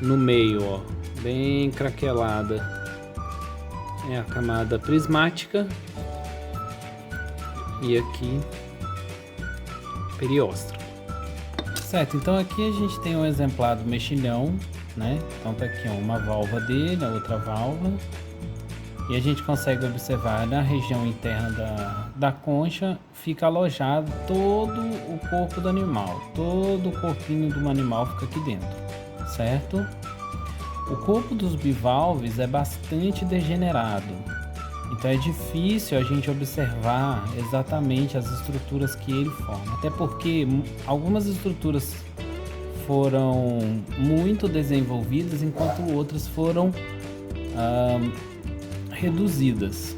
No meio, ó, bem craquelada, é a camada prismática, e aqui perióstraco. Certo, então aqui a gente tem um exemplar do mexilhão, né? Então tá aqui, ó, uma valva dele, a outra valva, e a gente consegue observar na região interna da concha fica alojado todo o corpo do animal, todo o corpinho do animal fica aqui dentro. Certo? O corpo dos bivalves é bastante degenerado, então é difícil a gente observar exatamente as estruturas que ele forma, até porque algumas estruturas foram muito desenvolvidas enquanto outras foram reduzidas.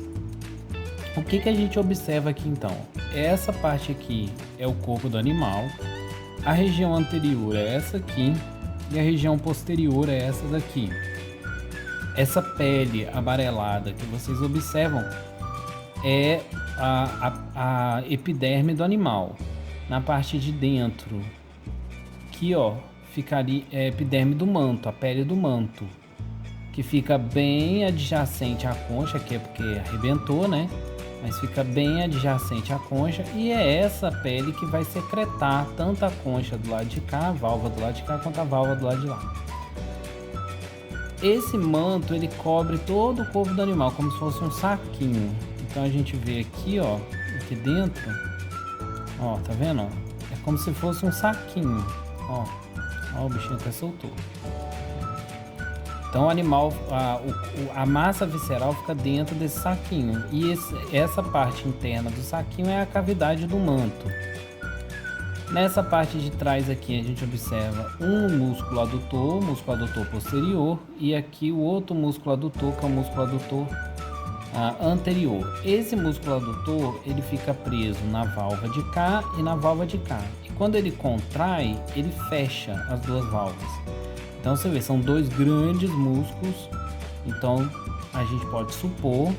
O que a gente observa aqui então? Essa parte aqui é o corpo do animal, a região anterior é essa aqui, e a região posterior é essa daqui. Essa pele amarelada que vocês observam é a epiderme do animal. Na parte de dentro, aqui ó, ficaria a epiderme do manto, a pele do manto, que fica bem adjacente à concha, que é porque arrebentou, né? Mas fica bem adjacente à concha, e é essa pele que vai secretar tanto a concha do lado de cá, a válvula do lado de cá, quanto a válvula do lado de lá. Esse manto ele cobre todo o corpo do animal, como se fosse um saquinho. Então a gente vê aqui, ó, aqui dentro, ó, tá vendo? Ó? É como se fosse um saquinho, ó, ó, o bichinho até soltou. Então o animal, a massa visceral fica dentro desse saquinho, e essa parte interna do saquinho é a cavidade do manto. Nessa parte de trás aqui a gente observa um músculo adutor posterior, e aqui o outro músculo adutor, que é o músculo adutor anterior. Esse músculo adutor ele fica preso na válvula de cá e na válvula de cá, e quando ele contrai ele fecha as duas válvulas. Então você vê, são dois grandes músculos, então a gente pode supor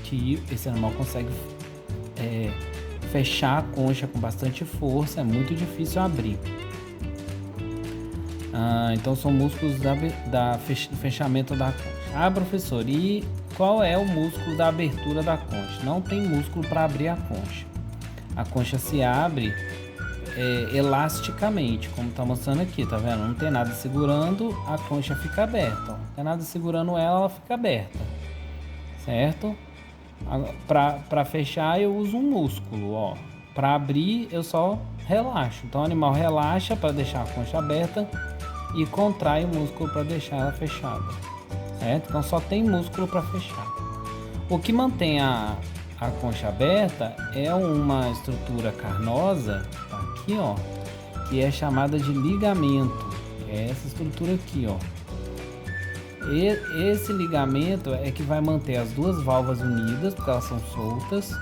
que esse animal consegue fechar a concha com bastante força, é muito difícil abrir. Então são músculos do fechamento da concha. Professor, e qual é o músculo da abertura da concha? Não tem músculo para abrir a concha. A concha se abre elasticamente, como está mostrando aqui, tá vendo? Não tem nada segurando, a concha fica aberta. Ó. Não tem nada segurando ela fica aberta, certo? Para fechar eu uso um músculo, ó. Para abrir eu só relaxo. Então o animal relaxa para deixar a concha aberta e contrai o músculo para deixar ela fechada, certo? Então só tem músculo para fechar. O que mantém a concha aberta é uma estrutura carnosa, tá aqui, ó, que é chamada de ligamento. É essa estrutura aqui, ó. Esse ligamento é que vai manter as duas válvulas unidas, porque elas são soltas,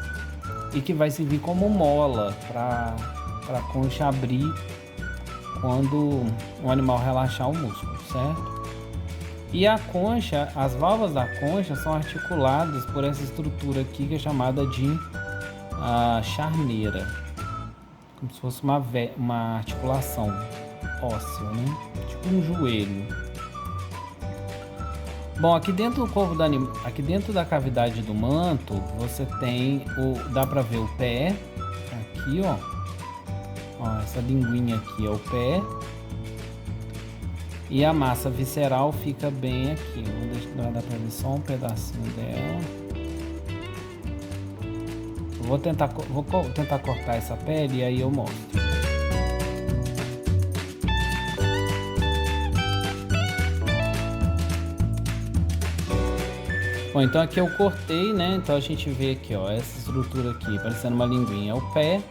e que vai servir como mola para a concha abrir quando o animal relaxar o músculo, certo? E a concha, as válvulas da concha são articuladas por essa estrutura aqui que é chamada de charneira, como se fosse uma articulação óssea, né? Tipo um joelho. Bom, aqui dentro do corpo do animal, aqui dentro da cavidade do manto, você tem dá para ver o pé, aqui, ó. Ó, essa linguinha aqui é o pé. E a massa visceral fica bem aqui. Vou dar para ver só um pedacinho dela. Vou tentar cortar essa pele e aí eu mostro. Bom, então aqui eu cortei, né? Então a gente vê aqui, ó, essa estrutura aqui, parecendo uma linguinha, é o pé.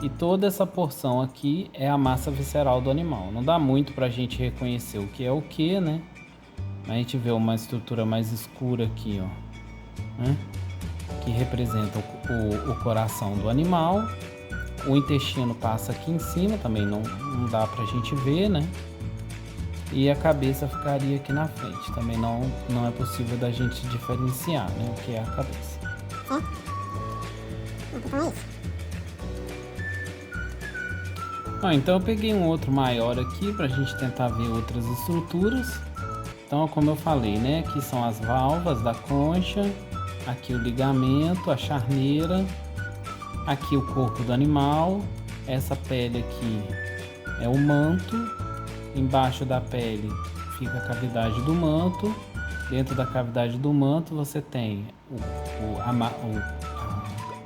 E toda essa porção aqui é a massa visceral do animal. Não dá muito pra gente reconhecer o que é o que, né? A gente vê uma estrutura mais escura aqui, ó, né? Que representa o coração do animal. O intestino passa aqui em cima, também não dá pra gente ver, né? E a cabeça ficaria aqui na frente. Também não é possível da gente diferenciar, né, o que é a cabeça. Então eu peguei um outro maior aqui pra gente tentar ver outras estruturas. Então, como eu falei, né, aqui são as válvulas da concha, aqui o ligamento, a charneira, aqui o corpo do animal, essa pele aqui é o manto. Embaixo da pele fica a cavidade do manto. Dentro da cavidade do manto você tem o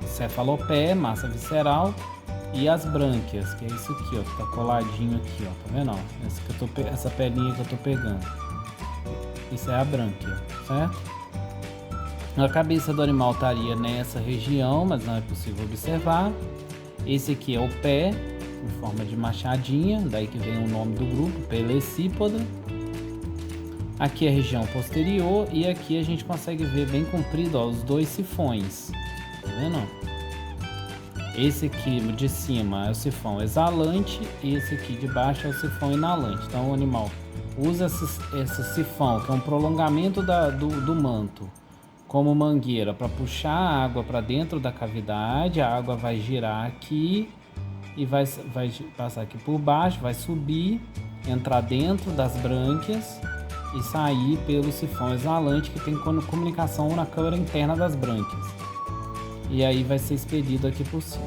cefalopé, massa visceral, e as brânquias, que é isso aqui, ó, que tá coladinho aqui, ó, tá vendo? Ó, essa pelinha que eu tô pegando. Isso é a brânquia, certo? A cabeça do animal estaria nessa região, mas não é possível observar. Esse aqui é o pé, em forma de machadinha, daí que vem o nome do grupo, Pelecípoda. Aqui é a região posterior e aqui a gente consegue ver bem comprido, ó, os dois sifões, tá vendo? Esse aqui de cima é o sifão exalante e esse aqui de baixo é o sifão inalante. Então o animal usa esse sifão, que é um prolongamento do manto, como mangueira para puxar a água para dentro da cavidade. A água vai girar aqui e vai passar aqui por baixo, vai subir, entrar dentro das brânquias e sair pelo sifão exalante, que tem comunicação na câmara interna das brânquias. E aí vai ser expelido aqui por cima.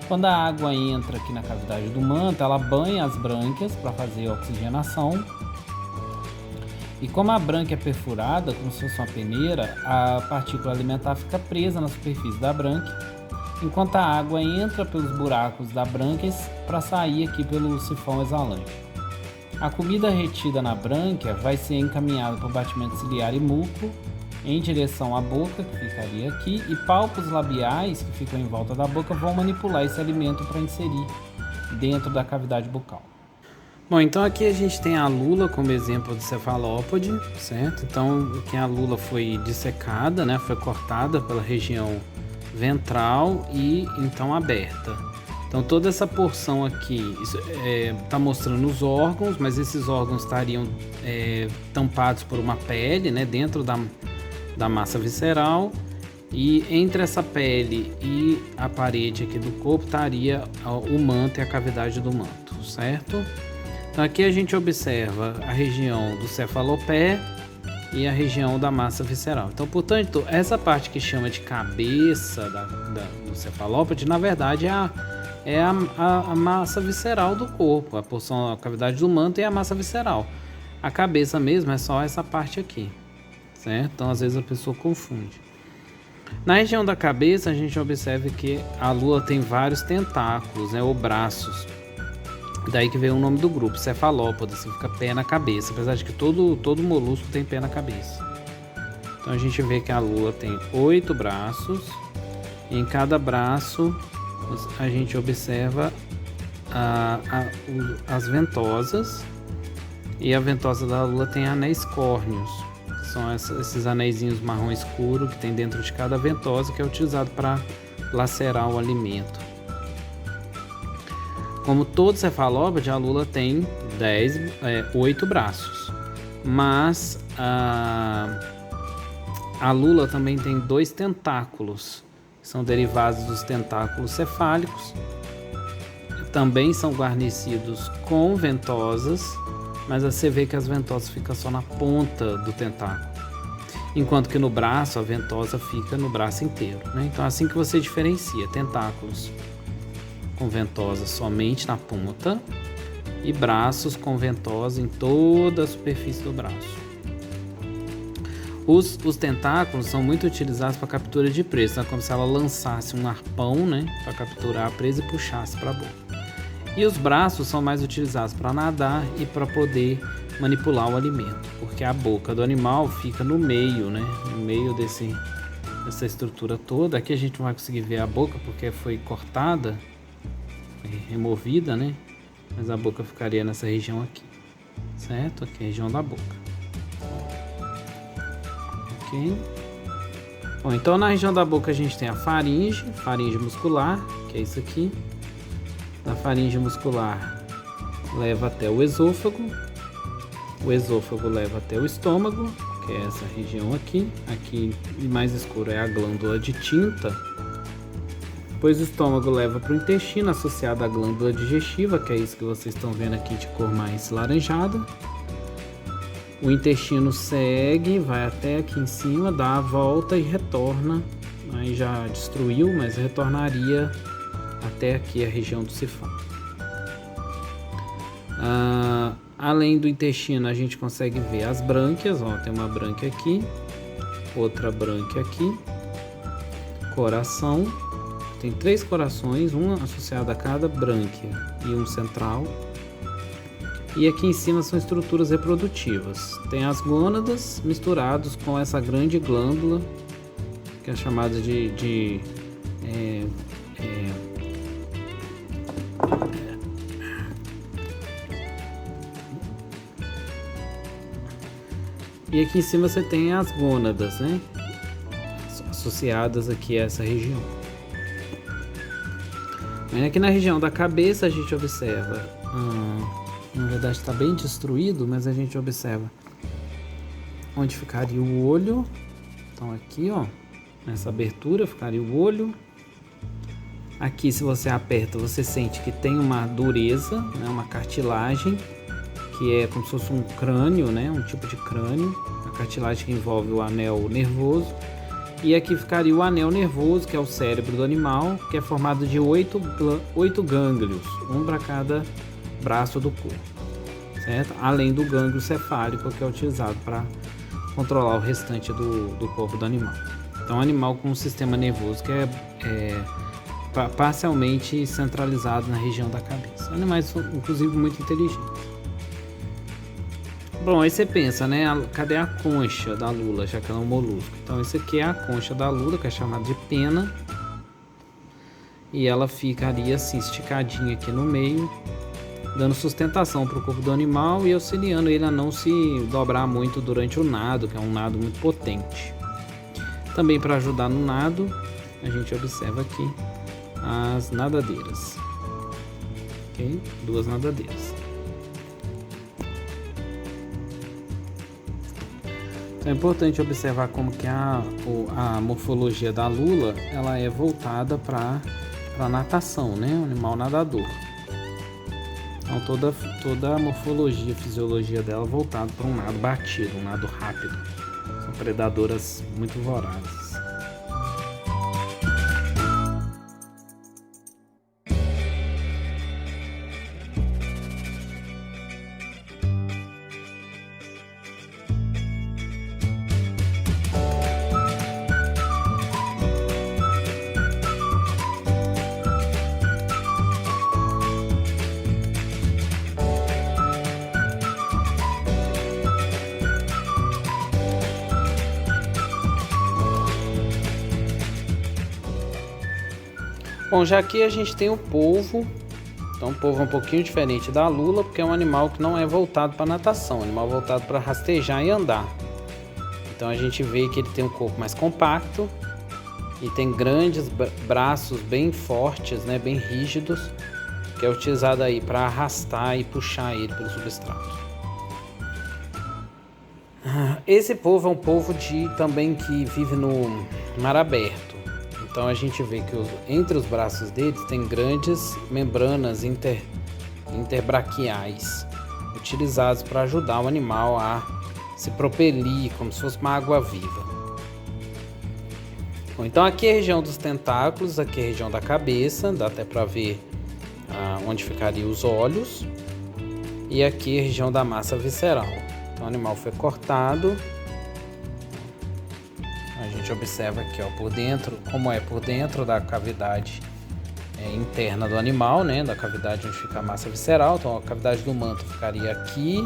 Quando a água entra aqui na cavidade do manto, ela banha as brânquias para fazer a oxigenação. E como a brânquia é perfurada, como se fosse uma peneira, a partícula alimentar fica presa na superfície da brânquia, enquanto a água entra pelos buracos da brânquia para sair aqui pelo sifão exalante. A comida retida na brânquia vai ser encaminhada por batimento ciliar e muco em direção à boca, que ficaria aqui, e palpos labiais, que ficam em volta da boca, vão manipular esse alimento para inserir dentro da cavidade bucal. Bom, então aqui a gente tem a lula como exemplo de cefalópode, certo? Então aqui a lula foi dissecada, né? Foi cortada pela região ventral e então aberta. Então toda essa porção aqui está mostrando os órgãos, mas esses órgãos estariam tampados por uma pele, né? Dentro da massa visceral, e entre essa pele e a parede aqui do corpo estaria o manto e a cavidade do manto, certo? Então aqui a gente observa a região do cefalopé e a região da massa visceral. Então, portanto, essa parte que chama de cabeça do cefalópode, na verdade é a massa visceral do corpo, a cavidade do manto e a massa visceral. A cabeça mesmo é só essa parte aqui, certo? Então, às vezes a pessoa confunde. Na região da cabeça, a gente observa que a lula tem vários tentáculos, né, ou braços. Daí que veio o nome do grupo, cefalópode, significa pé na cabeça, apesar de que todo molusco tem pé na cabeça. Então a gente vê que a lula tem 8 braços, e em cada braço a gente observa as ventosas, e a ventosa da lula tem anéis córneos, que são esses anéisinhos marrom escuro que tem dentro de cada ventosa, que é utilizado para lacerar o alimento. Como todo cefalópode, a lula tem 8 braços, mas a lula também tem 2 tentáculos, que são derivados dos tentáculos cefálicos, também são guarnecidos com ventosas, mas você vê que as ventosas ficam só na ponta do tentáculo, enquanto que no braço a ventosa fica no braço inteiro, né? Então é assim que você diferencia tentáculos com ventosa somente na ponta e braços com ventosa em toda a superfície do braço. Os tentáculos são muito utilizados para captura de presa, então é como se ela lançasse um arpão, né, para capturar a presa e puxasse para a boca. E os braços são mais utilizados para nadar e para poder manipular o alimento, porque a boca do animal fica no meio, né, no meio dessa estrutura toda. Aqui a gente não vai conseguir ver a boca porque foi cortada, removida, né? Mas a boca ficaria nessa região aqui, certo? Aqui é a região da boca. Ok. Bom, então na região da boca a gente tem a faringe muscular, que é isso aqui. Da faringe muscular leva até o esôfago leva até o estômago, que é essa região aqui. Aqui mais escuro é a glândula de tinta. Depois o estômago leva para o intestino, associado à glândula digestiva, que é isso que vocês estão vendo aqui de cor mais laranjada. O intestino segue, vai até aqui em cima, dá a volta e retorna. Aí já destruiu, mas retornaria até aqui a região do sifão. Além do intestino, a gente consegue ver as brânquias. Ó, tem uma brânquia aqui, outra brânquia aqui, coração. Tem 3 corações, um associado a cada brânquia e um central. E aqui em cima são estruturas reprodutivas. Tem as gônadas misturados com essa grande glândula, que é chamada de E aqui em cima você tem as gônadas, né? Associadas aqui a essa região. Aqui na região da cabeça a gente observa, na verdade está bem destruído, mas a gente observa onde ficaria o olho. Então aqui, ó, nessa abertura ficaria o olho. Aqui, se você aperta, você sente que tem uma dureza, né, uma cartilagem, que é como se fosse um crânio, né, um tipo de crânio. A cartilagem que envolve o anel nervoso. E aqui ficaria o anel nervoso, que é o cérebro do animal, que é formado de 8 gânglios, um para cada braço do corpo, certo? Além do gânglio cefálico, que é utilizado para controlar o restante do corpo do animal. Então, um animal com um sistema nervoso que é parcialmente centralizado na região da cabeça. Animais, inclusive, muito inteligentes. Bom, aí você pensa, né? Cadê a concha da lula, já que ela é um molusco? Então, esse aqui é a concha da lula, que é chamada de pena. E ela ficaria assim, esticadinha aqui no meio, dando sustentação para o corpo do animal e auxiliando ele a não se dobrar muito durante o nado, que é um nado muito potente. Também para ajudar no nado, a gente observa aqui as nadadeiras. Ok? 2 nadadeiras. Então é importante observar como que a morfologia da lula ela é voltada para natação, né? Um animal nadador. Então toda a morfologia, fisiologia dela voltada para um nado batido, um nado rápido. São predadoras muito vorazes. Bom, já aqui a gente tem o polvo. Então o polvo é um pouquinho diferente da lula, porque é um animal que não é voltado para natação, é um animal voltado para rastejar e andar. Então a gente vê que ele tem um corpo mais compacto e tem grandes braços bem fortes, né, bem rígidos, que é utilizado aí para arrastar e puxar ele pelo substrato. Esse polvo é um polvo também que vive no mar aberto. Então a gente vê que entre os braços deles tem grandes membranas interbraquiais, utilizadas para ajudar o animal a se propelir, como se fosse uma água-viva. Bom, então aqui é a região dos tentáculos, aqui é a região da cabeça, dá até para ver onde ficariam os olhos, e aqui é a região da massa visceral. Então o animal foi cortado. A gente observa aqui, ó, por dentro, como é por dentro da cavidade interna do animal, né, da cavidade onde fica a massa visceral. Então a cavidade do manto ficaria aqui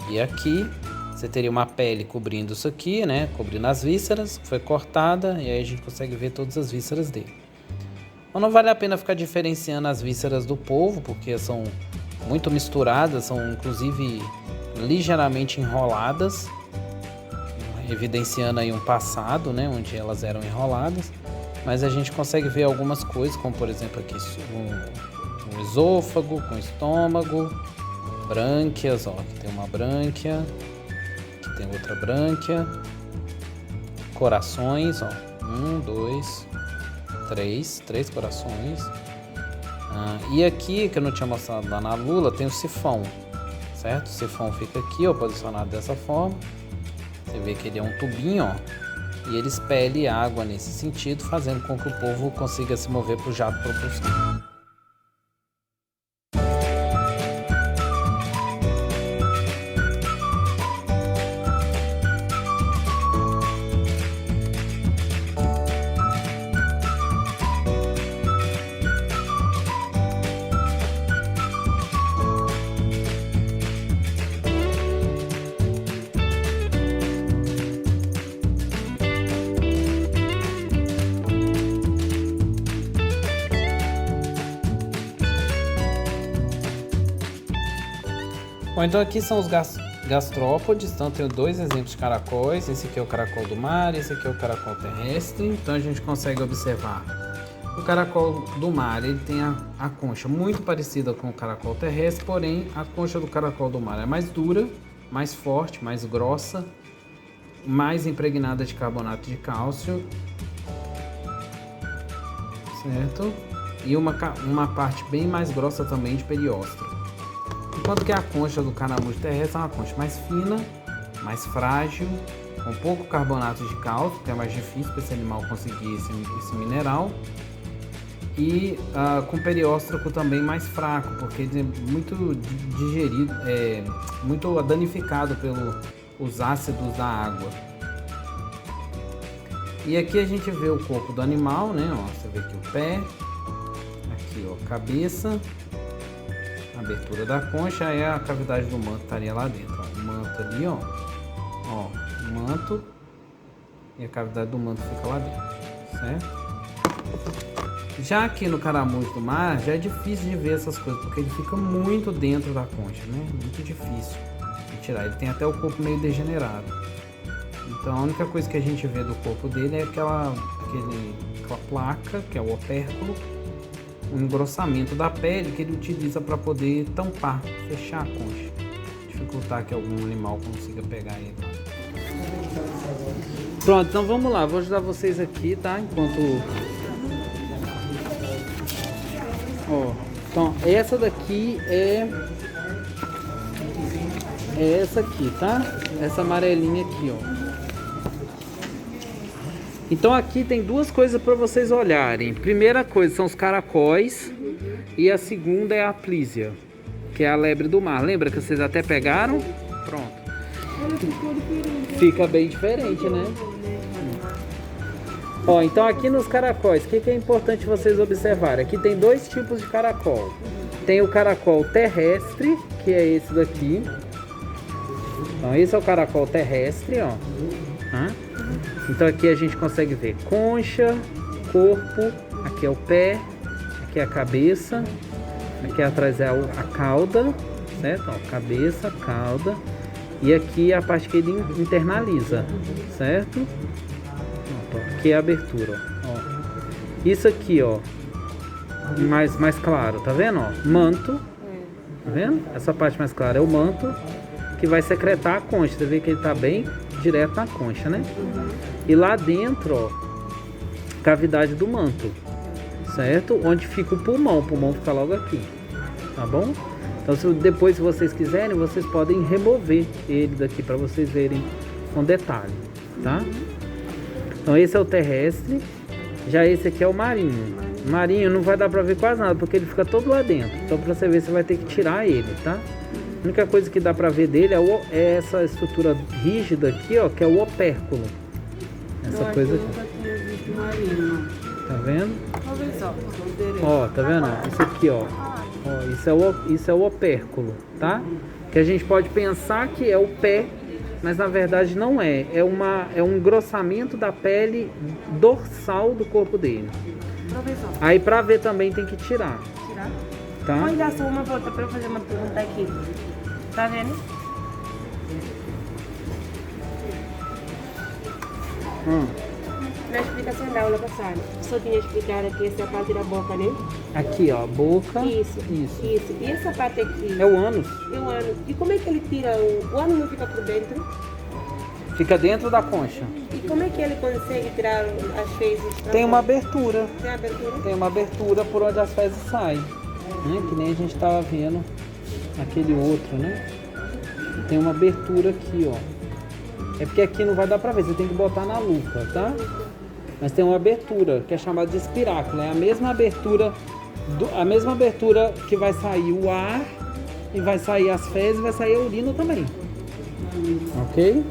e aqui. Você teria uma pele cobrindo isso aqui, né, cobrindo as vísceras, foi cortada, e aí a gente consegue ver todas as vísceras dele. Então não vale a pena ficar diferenciando as vísceras do polvo, porque são muito misturadas, são inclusive ligeiramente enroladas, evidenciando aí um passado, né, onde elas eram enroladas, mas a gente consegue ver algumas coisas, como por exemplo aqui um esôfago com estômago, brânquias, ó, aqui tem uma brânquia, aqui tem outra brânquia, corações, ó, 1, 2, 3 corações, e aqui, que eu não tinha mostrado lá na lula, tem o sifão, certo? O sifão fica aqui, ó, posicionado dessa forma. Você vê que ele é um tubinho, ó, e ele expele água nesse sentido, fazendo com que o polvo consiga se mover para o jato propulsor. Bom, então aqui são os gastrópodes, então tenho dois exemplos de caracóis, esse aqui é o caracol do mar, esse aqui é o caracol terrestre. Então a gente consegue observar o caracol do mar, ele tem a concha muito parecida com o caracol terrestre, porém a concha do caracol do mar é mais dura, mais forte, mais grossa, mais impregnada de carbonato de cálcio, certo? E uma parte bem mais grossa também de periósteo. Enquanto que a concha do caramujo terrestre é uma concha mais fina, mais frágil, com pouco carbonato de cálcio, que é mais difícil para esse animal conseguir esse mineral, e com perióstraco também mais fraco, porque ele é muito digerido, muito danificado pelos ácidos da água. E aqui a gente vê o corpo do animal, né? Ó, você vê aqui o pé, aqui ó, cabeça, a abertura da concha, aí a cavidade do manto estaria lá dentro. Ó. O manto ali, ó, o manto, e a cavidade do manto fica lá dentro, certo? Já aqui no caramujo do mar, já é difícil de ver essas coisas, porque ele fica muito dentro da concha, né? Muito difícil de tirar. Ele tem até o corpo meio degenerado. Então a única coisa que a gente vê do corpo dele é aquela placa, que é o opérculo, o engrossamento da pele que ele utiliza para poder tampar, fechar a concha, dificultar que algum animal consiga pegar ele. Pronto, então vamos lá, vou ajudar vocês aqui, tá? Enquanto... Ó, Então, essa daqui é essa aqui, tá? Essa amarelinha aqui, ó. Então aqui tem duas coisas para vocês olharem. Primeira coisa são os caracóis e a segunda é a plísia, que é a lebre do mar. Lembra que vocês até pegaram? Pronto. Fica bem diferente, né? Ó, então aqui nos caracóis, o que é importante vocês observarem? Aqui tem dois tipos de caracol. Tem o caracol terrestre, que é esse daqui. Então esse é o caracol terrestre, ó. Então aqui a gente consegue ver concha, corpo, aqui é o pé, aqui é a cabeça, aqui atrás é a cauda, certo? Ó, cabeça, cauda, e aqui é a parte que ele internaliza, certo? Aqui é a abertura, ó. Isso aqui, ó, mais claro, tá vendo? Ó? Manto, tá vendo? Essa parte mais clara é o manto, que vai secretar a concha. Você vê que ele tá bem direto na concha, né? E lá dentro, ó, cavidade do manto, certo? Onde fica o pulmão fica logo aqui, tá bom? Então depois, se vocês quiserem, vocês podem remover ele daqui para vocês verem com detalhe, tá? Então esse é o terrestre, já esse aqui é o marinho. Marinho não vai dar para ver quase nada, porque ele fica todo lá dentro. Então para você ver, você vai ter que tirar ele, tá? A única coisa que dá pra ver dele é essa estrutura rígida aqui, ó, que é o opérculo. Essa coisa aqui. Tá vendo? Ó, tá vendo? Isso aqui, ó. Ó, isso é o opérculo, tá? Que a gente pode pensar que é o pé, mas na verdade não é. É um engrossamento da pele dorsal do corpo dele. Aí pra ver também tem que tirar. Tá? Pode dar só uma volta para eu fazer uma pergunta aqui. Tá vendo? Na explicação da aula passada, só tinha explicado aqui essa parte da boca, né? Aqui, ó, boca. Isso. E essa parte aqui? É o ânus. É o ânus. E como é que ele tira o ânus não fica por dentro? Fica dentro da concha. E como é que ele consegue tirar as fezes? Tem uma abertura. Tem abertura? Tem uma abertura por onde as fezes saem. Né? Que nem a gente estava vendo naquele outro, né? Tem uma abertura aqui, ó. É porque aqui não vai dar pra ver, você tem que botar na lupa, tá? Mas tem uma abertura que é chamada de espiráculo. É a mesma abertura que vai sair o ar e vai sair as fezes e vai sair a urina também. Ok?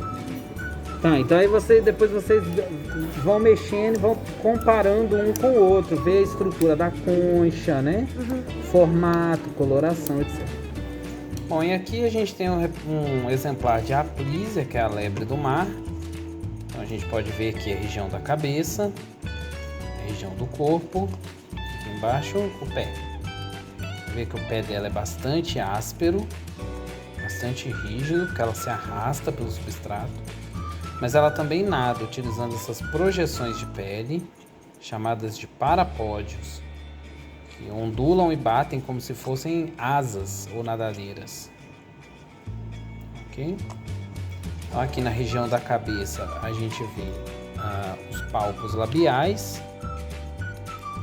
Tá, então aí depois vocês vão mexendo, vão comparando um com o outro, ver a estrutura da concha, né? Formato, coloração, etc. Bom, e aqui a gente tem um exemplar de Aplísia, que é a lebre do mar. Então a gente pode ver aqui a região da cabeça, a região do corpo, aqui embaixo o pé. Vê que o pé dela é bastante áspero, bastante rígido, porque ela se arrasta pelo substrato. Mas ela também nada utilizando essas projeções de pele, chamadas de parapódios, que ondulam e batem como se fossem asas ou nadadeiras. Ok? Então aqui na região da cabeça a gente vê os pálpos labiais.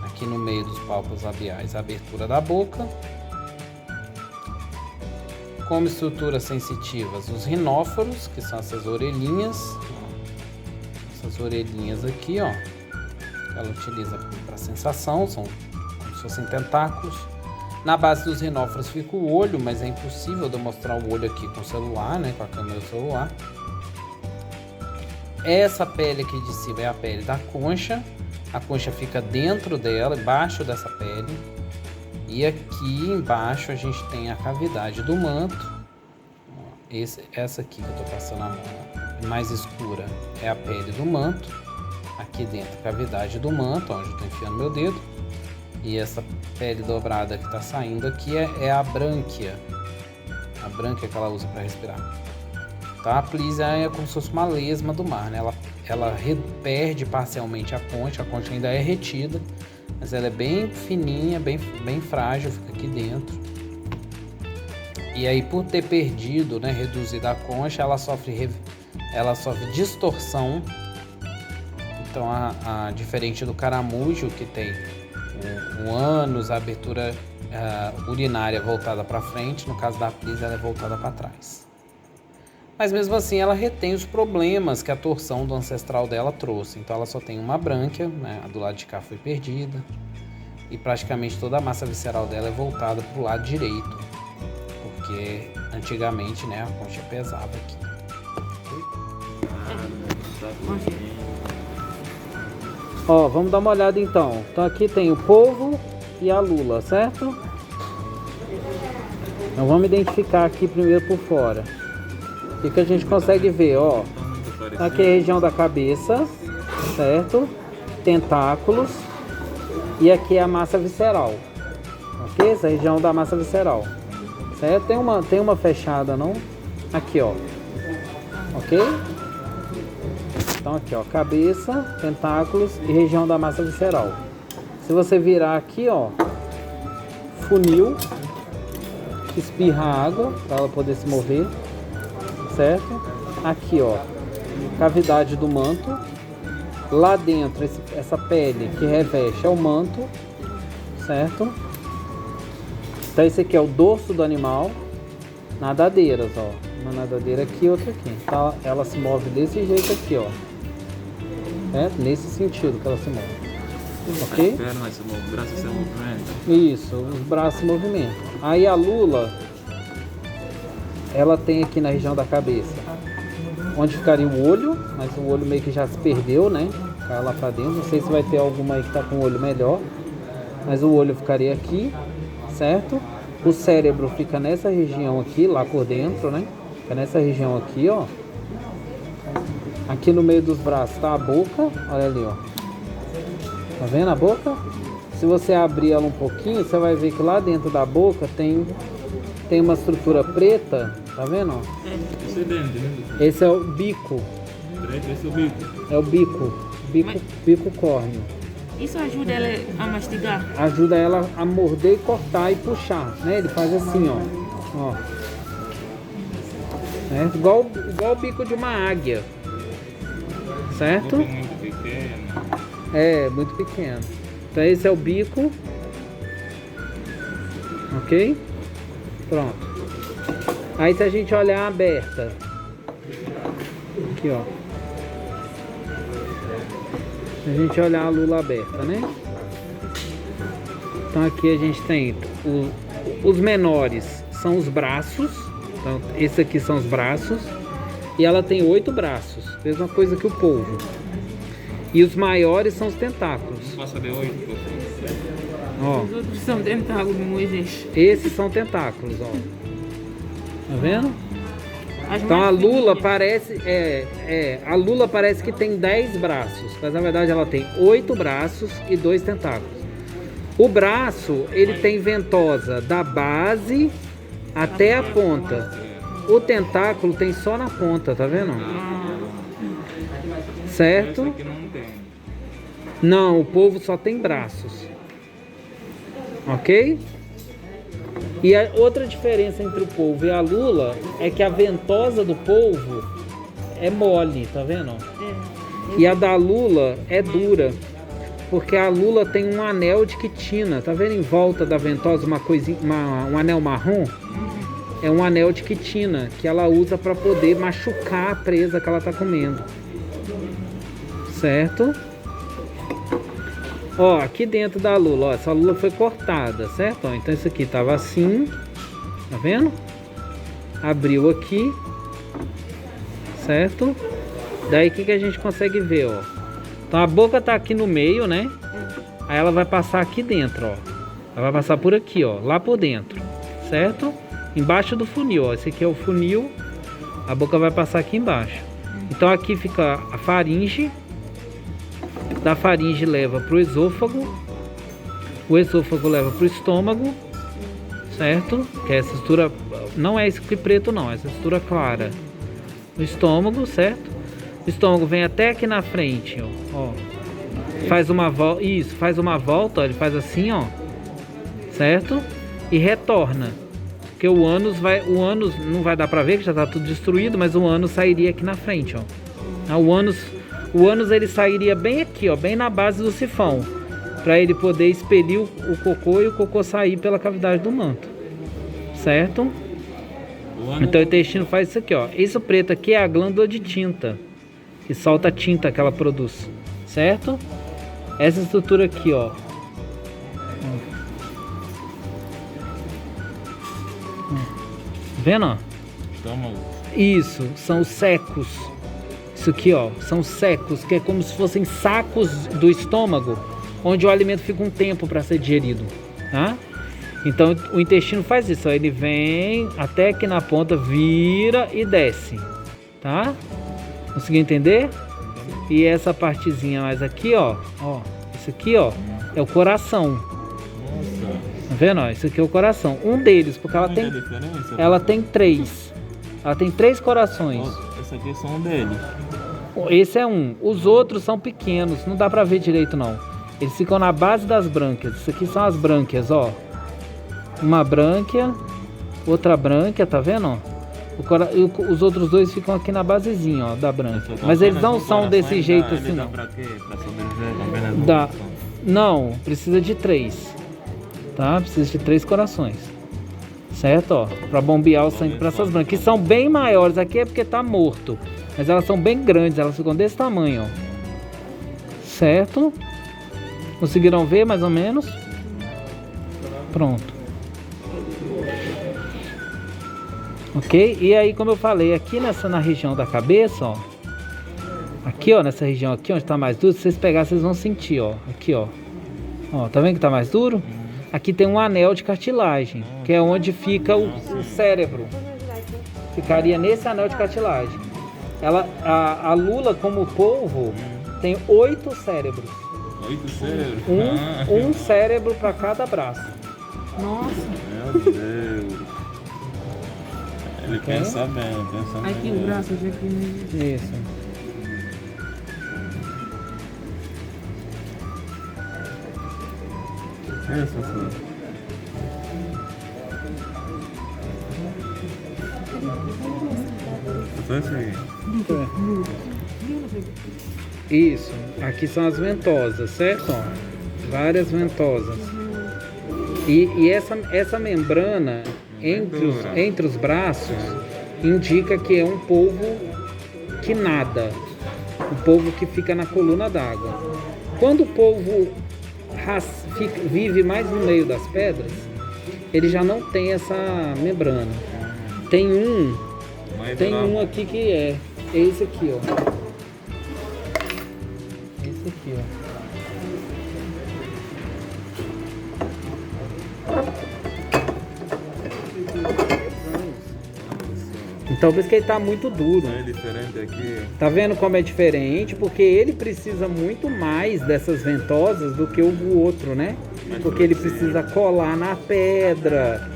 Aqui no meio dos pálpos labiais a abertura da boca. Como estruturas sensitivas, os rinóforos, que são essas orelhinhas. Essas orelhinhas aqui, ó, que ela utiliza para sensação, são como se fossem tentáculos. Na base dos rinóforos fica o olho, mas é impossível demonstrar o olho aqui com o celular, né, com a câmera do celular. Essa pele aqui de cima é a pele da concha. A concha fica dentro dela, embaixo dessa pele. E aqui embaixo a gente tem a cavidade do manto. Essa aqui que eu tô passando a mão, mais escura, é a pele do manto. Aqui dentro a cavidade do manto, onde eu tô enfiando meu dedo. E essa pele dobrada que tá saindo aqui é a brânquia. A brânquia que ela usa para respirar. Tá? A Plísia é como se fosse uma lesma do mar, né? Ela perde parcialmente a concha ainda é retida, mas ela é bem fininha, bem frágil, fica aqui dentro. E aí, por ter perdido, né, reduzido a concha, ela sofre distorção. Então, diferente do caramujo, que tem o ânus, a abertura urinária voltada para frente, no caso da apneia ela é voltada para trás. Mas mesmo assim ela retém os problemas que a torção do ancestral dela trouxe. Então ela só tem uma brânquia, né? A do lado de cá foi perdida. E praticamente toda a massa visceral dela é voltada para o lado direito. Porque antigamente, né, a concha pesava aqui. Ó, vamos dar uma olhada então. Então aqui tem o polvo e a lula, certo? Então vamos identificar aqui primeiro por fora. O que a gente consegue ver, ó. Aqui é a região da cabeça, certo? Tentáculos. E aqui é a massa visceral. Ok? Essa região da massa visceral. Certo? Tem uma fechada, não? Aqui, ó. Ok? Então aqui, ó. Cabeça, tentáculos e região da massa visceral. Se você virar aqui, ó. Funil. Que espirra água para ela poder se mover. Certo? Aqui, ó, cavidade do manto. Lá dentro, essa pele que reveste é o manto, certo? Então esse aqui é o dorso do animal. Nadadeiras, ó. Uma nadadeira aqui e outra aqui. Então ela se move desse jeito aqui, ó. Certo? Nesse sentido que ela se move. Ok? As pernas se movem, os braços se movimentam. Isso, os braços se movimentam. Aí a lula, ela tem aqui na região da cabeça, onde ficaria o olho, mas o olho meio que já se perdeu, né? Caiu lá pra dentro. Não sei se vai ter alguma aí que tá com o olho melhor, mas o olho ficaria aqui, certo? O cérebro fica nessa região aqui, lá por dentro, né? Fica nessa região aqui, ó. Aqui no meio dos braços tá a boca, olha ali, ó. Tá vendo a boca? Se você abrir ela um pouquinho, você vai ver que lá dentro da boca tem uma estrutura preta, tá vendo? Esse é dente, né? Esse é o bico. Esse é o bico. É o bico córneo. Isso ajuda ela a mastigar? Ajuda ela a morder, cortar e puxar, né? Ele faz assim, ó. É igual o bico de uma águia. Certo? Muito pequeno. É, muito pequeno. Então esse é o bico. Ok? Pronto. Aí se a gente olhar aberta. Aqui, ó. Se a gente olhar a lula aberta, né? Então aqui a gente tem os menores são os braços. Então esses aqui são os braços. E ela tem 8 braços. Mesma coisa que o polvo. E os maiores são os tentáculos. Passa de 8. Ó. Os outros são tentáculos de Moisés. Esses são tentáculos, ó. Tá vendo? As Então mais a lula pequenininhas. a lula parece que tem 10 braços, mas na verdade ela tem 8 braços e 2 tentáculos. O braço, ele tem ventosa da base até a ponta. O tentáculo tem só na ponta, tá vendo? Certo? Esse aqui não tem. Não, o polvo só tem braços. Ok? E a outra diferença entre o polvo e a lula é que a ventosa do polvo é mole, tá vendo? E a da lula é dura, porque a lula tem um anel de quitina, tá vendo em volta da ventosa uma coisinha, um anel marrom? É um anel de quitina que ela usa para poder machucar a presa que ela tá comendo. Certo? Ó, aqui dentro da lula, ó, essa lula foi cortada, certo? Ó, então isso aqui tava assim, tá vendo? Abriu aqui, certo? Daí o que a gente consegue ver, ó? Então a boca tá aqui no meio, né? Aí ela vai passar aqui dentro, ó. Ela vai passar por aqui, ó, lá por dentro, certo? Embaixo do funil, ó. Esse aqui é o funil, a boca vai passar aqui embaixo. Então aqui fica a faringe. Da faringe leva para o esôfago leva para o estômago, certo? Que é essa estrutura, não é esse aqui preto não, é essa estrutura clara. O estômago, certo? O estômago vem até aqui na frente, ó. Faz uma volta, isso, faz uma volta, ó, ele faz assim, ó, certo? E retorna. Porque o ânus não vai dar para ver que já está tudo destruído, mas o ânus sairia aqui na frente, ó. O ânus ele sairia bem aqui, ó, bem na base do sifão. para ele poder expelir o cocô e o cocô sair pela cavidade do manto, certo? Então o intestino faz isso aqui, ó. Isso preto aqui é a glândula de tinta, que solta a tinta que ela produz, certo? Essa estrutura aqui, ó. Vendo, ó? Estômago. Isso, são os secos. Isso aqui, ó, são secos, que é como se fossem sacos do estômago, onde o alimento fica um tempo para ser digerido, tá? Então o intestino faz isso, ó, ele vem até aqui na ponta, vira e desce, tá? Conseguiu entender? E essa partezinha mais aqui, ó, isso aqui, ó, é o coração. Nossa. Tá vendo, ó? Isso aqui é o coração. Um deles, porque ela tem três. Ela tem 3 corações. Esse aqui é só um dele. Esse é um. Os outros são pequenos, não dá pra ver direito não. Eles ficam na base das brânquias. Isso aqui são as brânquias, ó. Uma brânquia, outra brânquia, tá vendo, ó? Os outros 2 ficam aqui na basezinha, ó, da brânquia. Mas eles não são desse jeito assim, não. Pra quê? Pra sobreviver também, né? Dá. Não, precisa de 3. Tá? Precisa de 3 corações. Certo, ó? Pra bombear o sangue pra essas brânquias. Que são bem maiores. Aqui é porque tá morto. Mas elas são bem grandes, elas ficam desse tamanho, ó. Certo? Conseguiram ver mais ou menos? Pronto. Ok? E aí, como eu falei, aqui na região da cabeça, ó. Aqui, ó, nessa região aqui, onde tá mais duro, se vocês pegarem, vocês vão sentir, ó. Aqui, ó. Ó, tá vendo que tá mais duro? Aqui tem um anel de cartilagem, que é onde fica o cérebro. Ficaria nesse anel de cartilagem. A lula, como polvo, tem 8 cérebros. 8 cérebros? Um cérebro para cada braço. Nossa. Meu Deus. Ele pensa bem, pensa bem. Aqui o braço já aqui. Isso. Isso, assim. Só esse aí. Isso. Aqui são as ventosas, certo? Ó, várias ventosas. E essa membrana entre os braços indica que é um polvo que nada. Um polvo que fica na coluna d'água. Quando o polvo vive mais no meio das pedras, ele já não tem essa membrana. Tem um aqui que é esse aqui, ó. Esse aqui, ó. Então por isso que ele tá muito duro. É diferente aqui. Tá vendo como é diferente? Porque ele precisa muito mais dessas ventosas do que o outro, né? Porque ele precisa colar na pedra,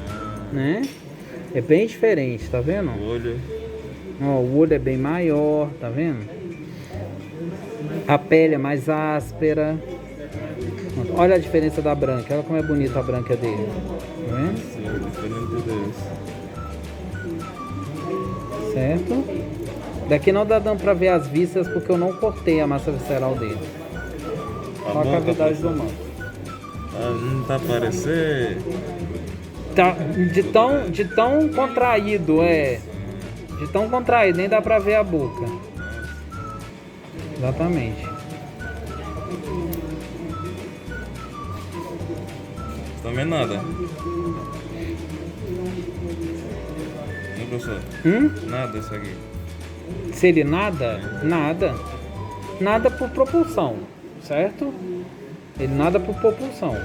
né? É bem diferente, tá vendo? O olho. Ó, o olho é bem maior, tá vendo? A pele é mais áspera. Olha a diferença da branca. Olha como é bonita a branca dele. Tá vendo? Sim, é diferente desse. Certo? Daqui não dá dando pra ver as vísceras porque eu não cortei a massa visceral dele. Só a cavidade do manto. Não tá parecendo. Tá, de tão contraído, é. De tão contraído, nem dá pra ver a boca. Exatamente. Também nada. Não, professor? Nada isso aqui. Se ele nada, nada. Nada por propulsão, certo? Ele nada por propulsão.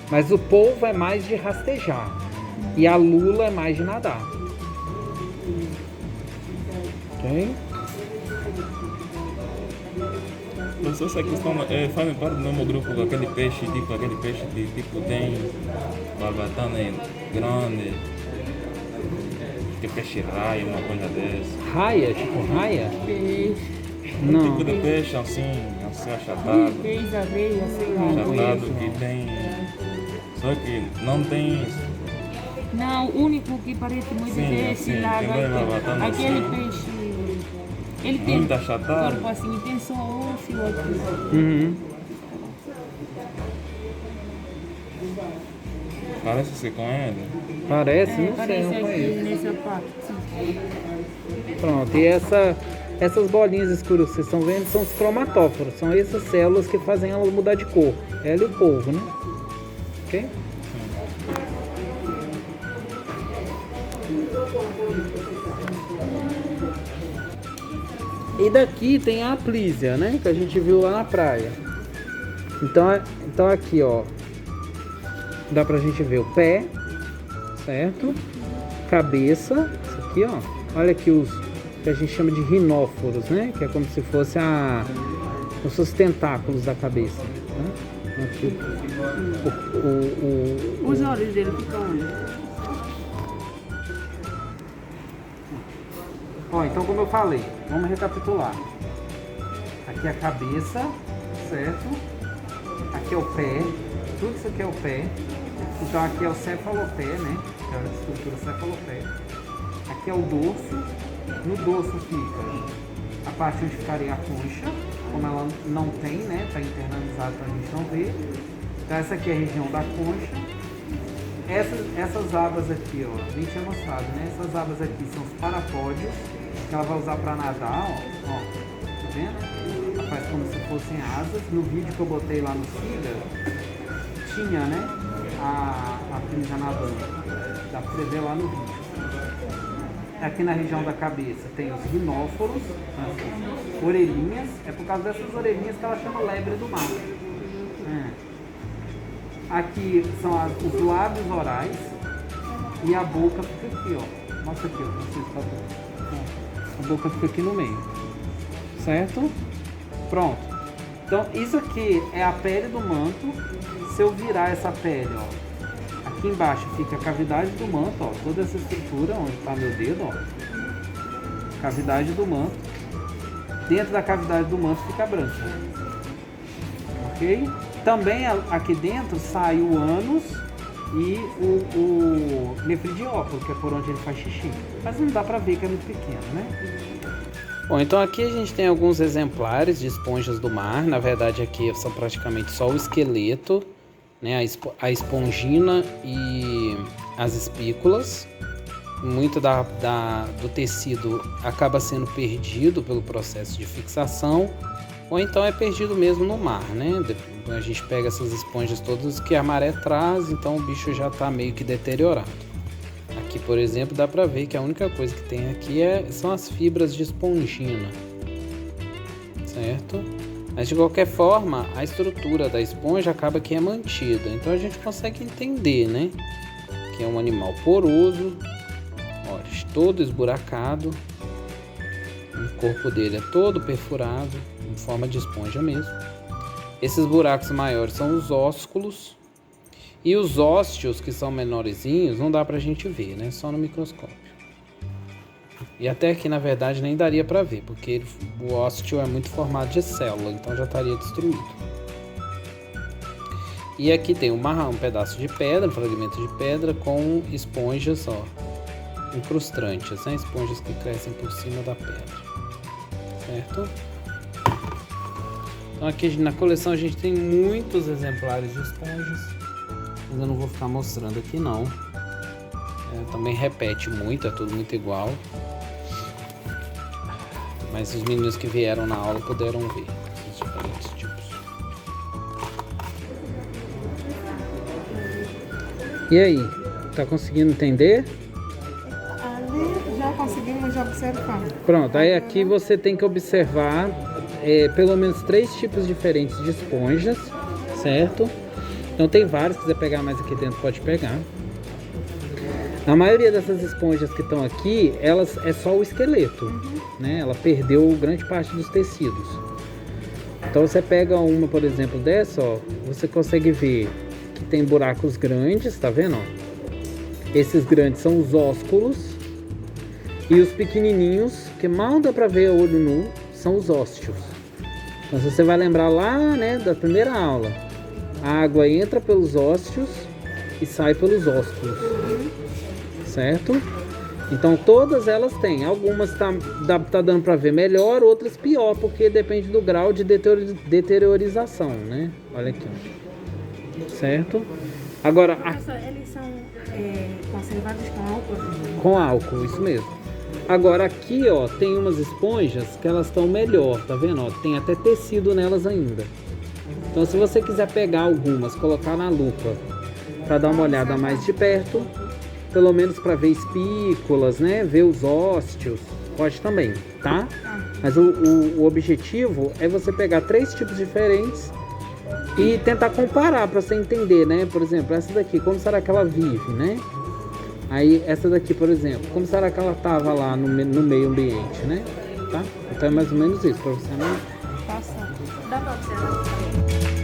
Mas o polvo é mais de rastejar. E a lula é mais de nadar. Ok? Professor, essa questão faz parte do mesmo grupo com aquele peixe que tipo tem barbatana grande, que peixe raia, uma coisa dessa. Raia? Tipo raia? Peixe. Não. Um tipo de peixe assim achatado. Peixe, aveia, sei lá. Achatado que tem. Só que não tem. Não, o único que parece muito Sim, desse sim, lago tem bem barbatana aquele assim. peixe. Ele tem Muito achatado. corpo assim, tem só osso e outro. Uhum. Parece ser com ele. Parece? Não sei, Parece não aqui conheço. nessa parte. Sim. Pronto, e essas bolinhas escuras que vocês estão vendo são os cromatóforos. São essas células que fazem ela mudar de cor. Ela e o polvo, né? Ok? E daqui tem a aplísia, né? Que a gente viu lá na praia. Então aqui, ó. Dá pra gente ver o pé, certo? Cabeça, isso aqui, ó. Olha aqui os que a gente chama de rinóforos, né? Que é como se fosse os seus tentáculos da cabeça. Né? Aqui, Os olhos dele ficam onde? Ó, então como eu falei, vamos recapitular. Aqui é a cabeça, certo? Aqui é o pé, tudo isso aqui é o pé. Então aqui é o cefalopé, né? Que é a estrutura cefalopé. Aqui é o dorso. No dorso fica a parte onde ficaria a concha, como ela não tem, né? Está internalizada para a gente não ver. Então essa aqui é a região da concha. Essas abas aqui, ó, a gente tinha mostrado, né? Essas abas aqui são os parapódios, que ela vai usar para nadar, ó. Tá vendo? Ela faz como se fossem asas. No vídeo que eu botei lá no Siga, tinha, né? A pinga nadando. Dá para você ver lá no vídeo. Aqui na região da cabeça tem os rinóforos, as orelhinhas. É por causa dessas orelhinhas que ela chama lebre do mar. Aqui são os lábios orais e a boca fica aqui, ó. Mostra aqui, ó. Não sei se tá bom. A boca fica aqui no meio, certo? Pronto. Então isso aqui é a pele do manto. Se eu virar essa pele, ó. Aqui embaixo fica a cavidade do manto, ó, toda essa estrutura onde está meu dedo, ó, cavidade do manto. Dentro da cavidade do manto fica branca, ok? Também aqui dentro sai o ânus e o nefridiópolo, que é por onde ele faz xixi. Mas não dá pra ver que é muito pequeno, né? Bom, então aqui a gente tem alguns exemplares de esponjas do mar. Na verdade aqui são praticamente só o esqueleto, né, a espongina e as espículas. Muito do tecido acaba sendo perdido pelo processo de fixação, ou então é perdido mesmo no mar, né? A gente pega essas esponjas todas que a maré traz, então o bicho já está meio que deteriorado. Aqui, por exemplo, dá para ver que a única coisa que tem aqui são as fibras de espongina, certo? Mas de qualquer forma, a estrutura da esponja acaba que é mantida. Então a gente consegue entender, né? Que é um animal poroso, olha, todo esburacado. O corpo dele é todo perfurado, em forma de esponja mesmo. Esses buracos maiores são os ósculos. E os ósteos, que são menorzinhos, não dá pra gente ver, né? Só no microscópio. E até aqui, na verdade, nem daria para ver, porque o ósteo é muito formado de célula, então já estaria destruído. E aqui tem um pedaço de pedra, um fragmento de pedra com esponjas, ó, incrustantes, né? Esponjas que crescem por cima da pedra, certo? Então aqui na coleção a gente tem muitos exemplares de esponjas, mas eu não vou ficar mostrando aqui não. Também repete muito, é tudo muito igual. Mas os meninos que vieram na aula puderam ver os diferentes tipos. E aí, tá conseguindo entender? Ali já conseguimos observar. Pronto, aí aqui você tem que observar pelo menos 3 tipos diferentes de esponjas, certo? Então tem vários, se quiser pegar mais aqui dentro pode pegar. A maioria dessas esponjas que estão aqui, elas é só o esqueleto, né? Ela perdeu grande parte dos tecidos. Então você pega uma, por exemplo, dessa, ó, você consegue ver que tem buracos grandes, tá vendo? Ó? Esses grandes são os ósculos e os pequenininhos, que mal dá pra ver a olho nu, são os ósteos. Então você vai lembrar lá, né, da primeira aula, a água entra pelos ósteos e sai pelos ósculos. Certo? Então todas elas têm, algumas tá dando para ver melhor, outras pior, porque depende do grau de deteriorização, né? Olha aqui, certo? Agora, Professor, eles são conservados com álcool? com álcool, isso mesmo. Agora aqui, ó, tem umas esponjas que elas estão melhor, tá vendo? Ó, tem até tecido nelas ainda. Então, se você quiser pegar algumas, colocar na lupa para dar uma olhada mais de perto, pelo menos para ver espículas, né? Ver os ósteos, pode também, tá? Mas o objetivo é você pegar 3 tipos diferentes e tentar comparar para você entender, né? Por exemplo, essa daqui, como será que ela vive, né? Aí essa daqui, por exemplo, como será que ela tava lá no meio ambiente, né? Tá? Então é mais ou menos isso para você, né? Passa. Dá para observar.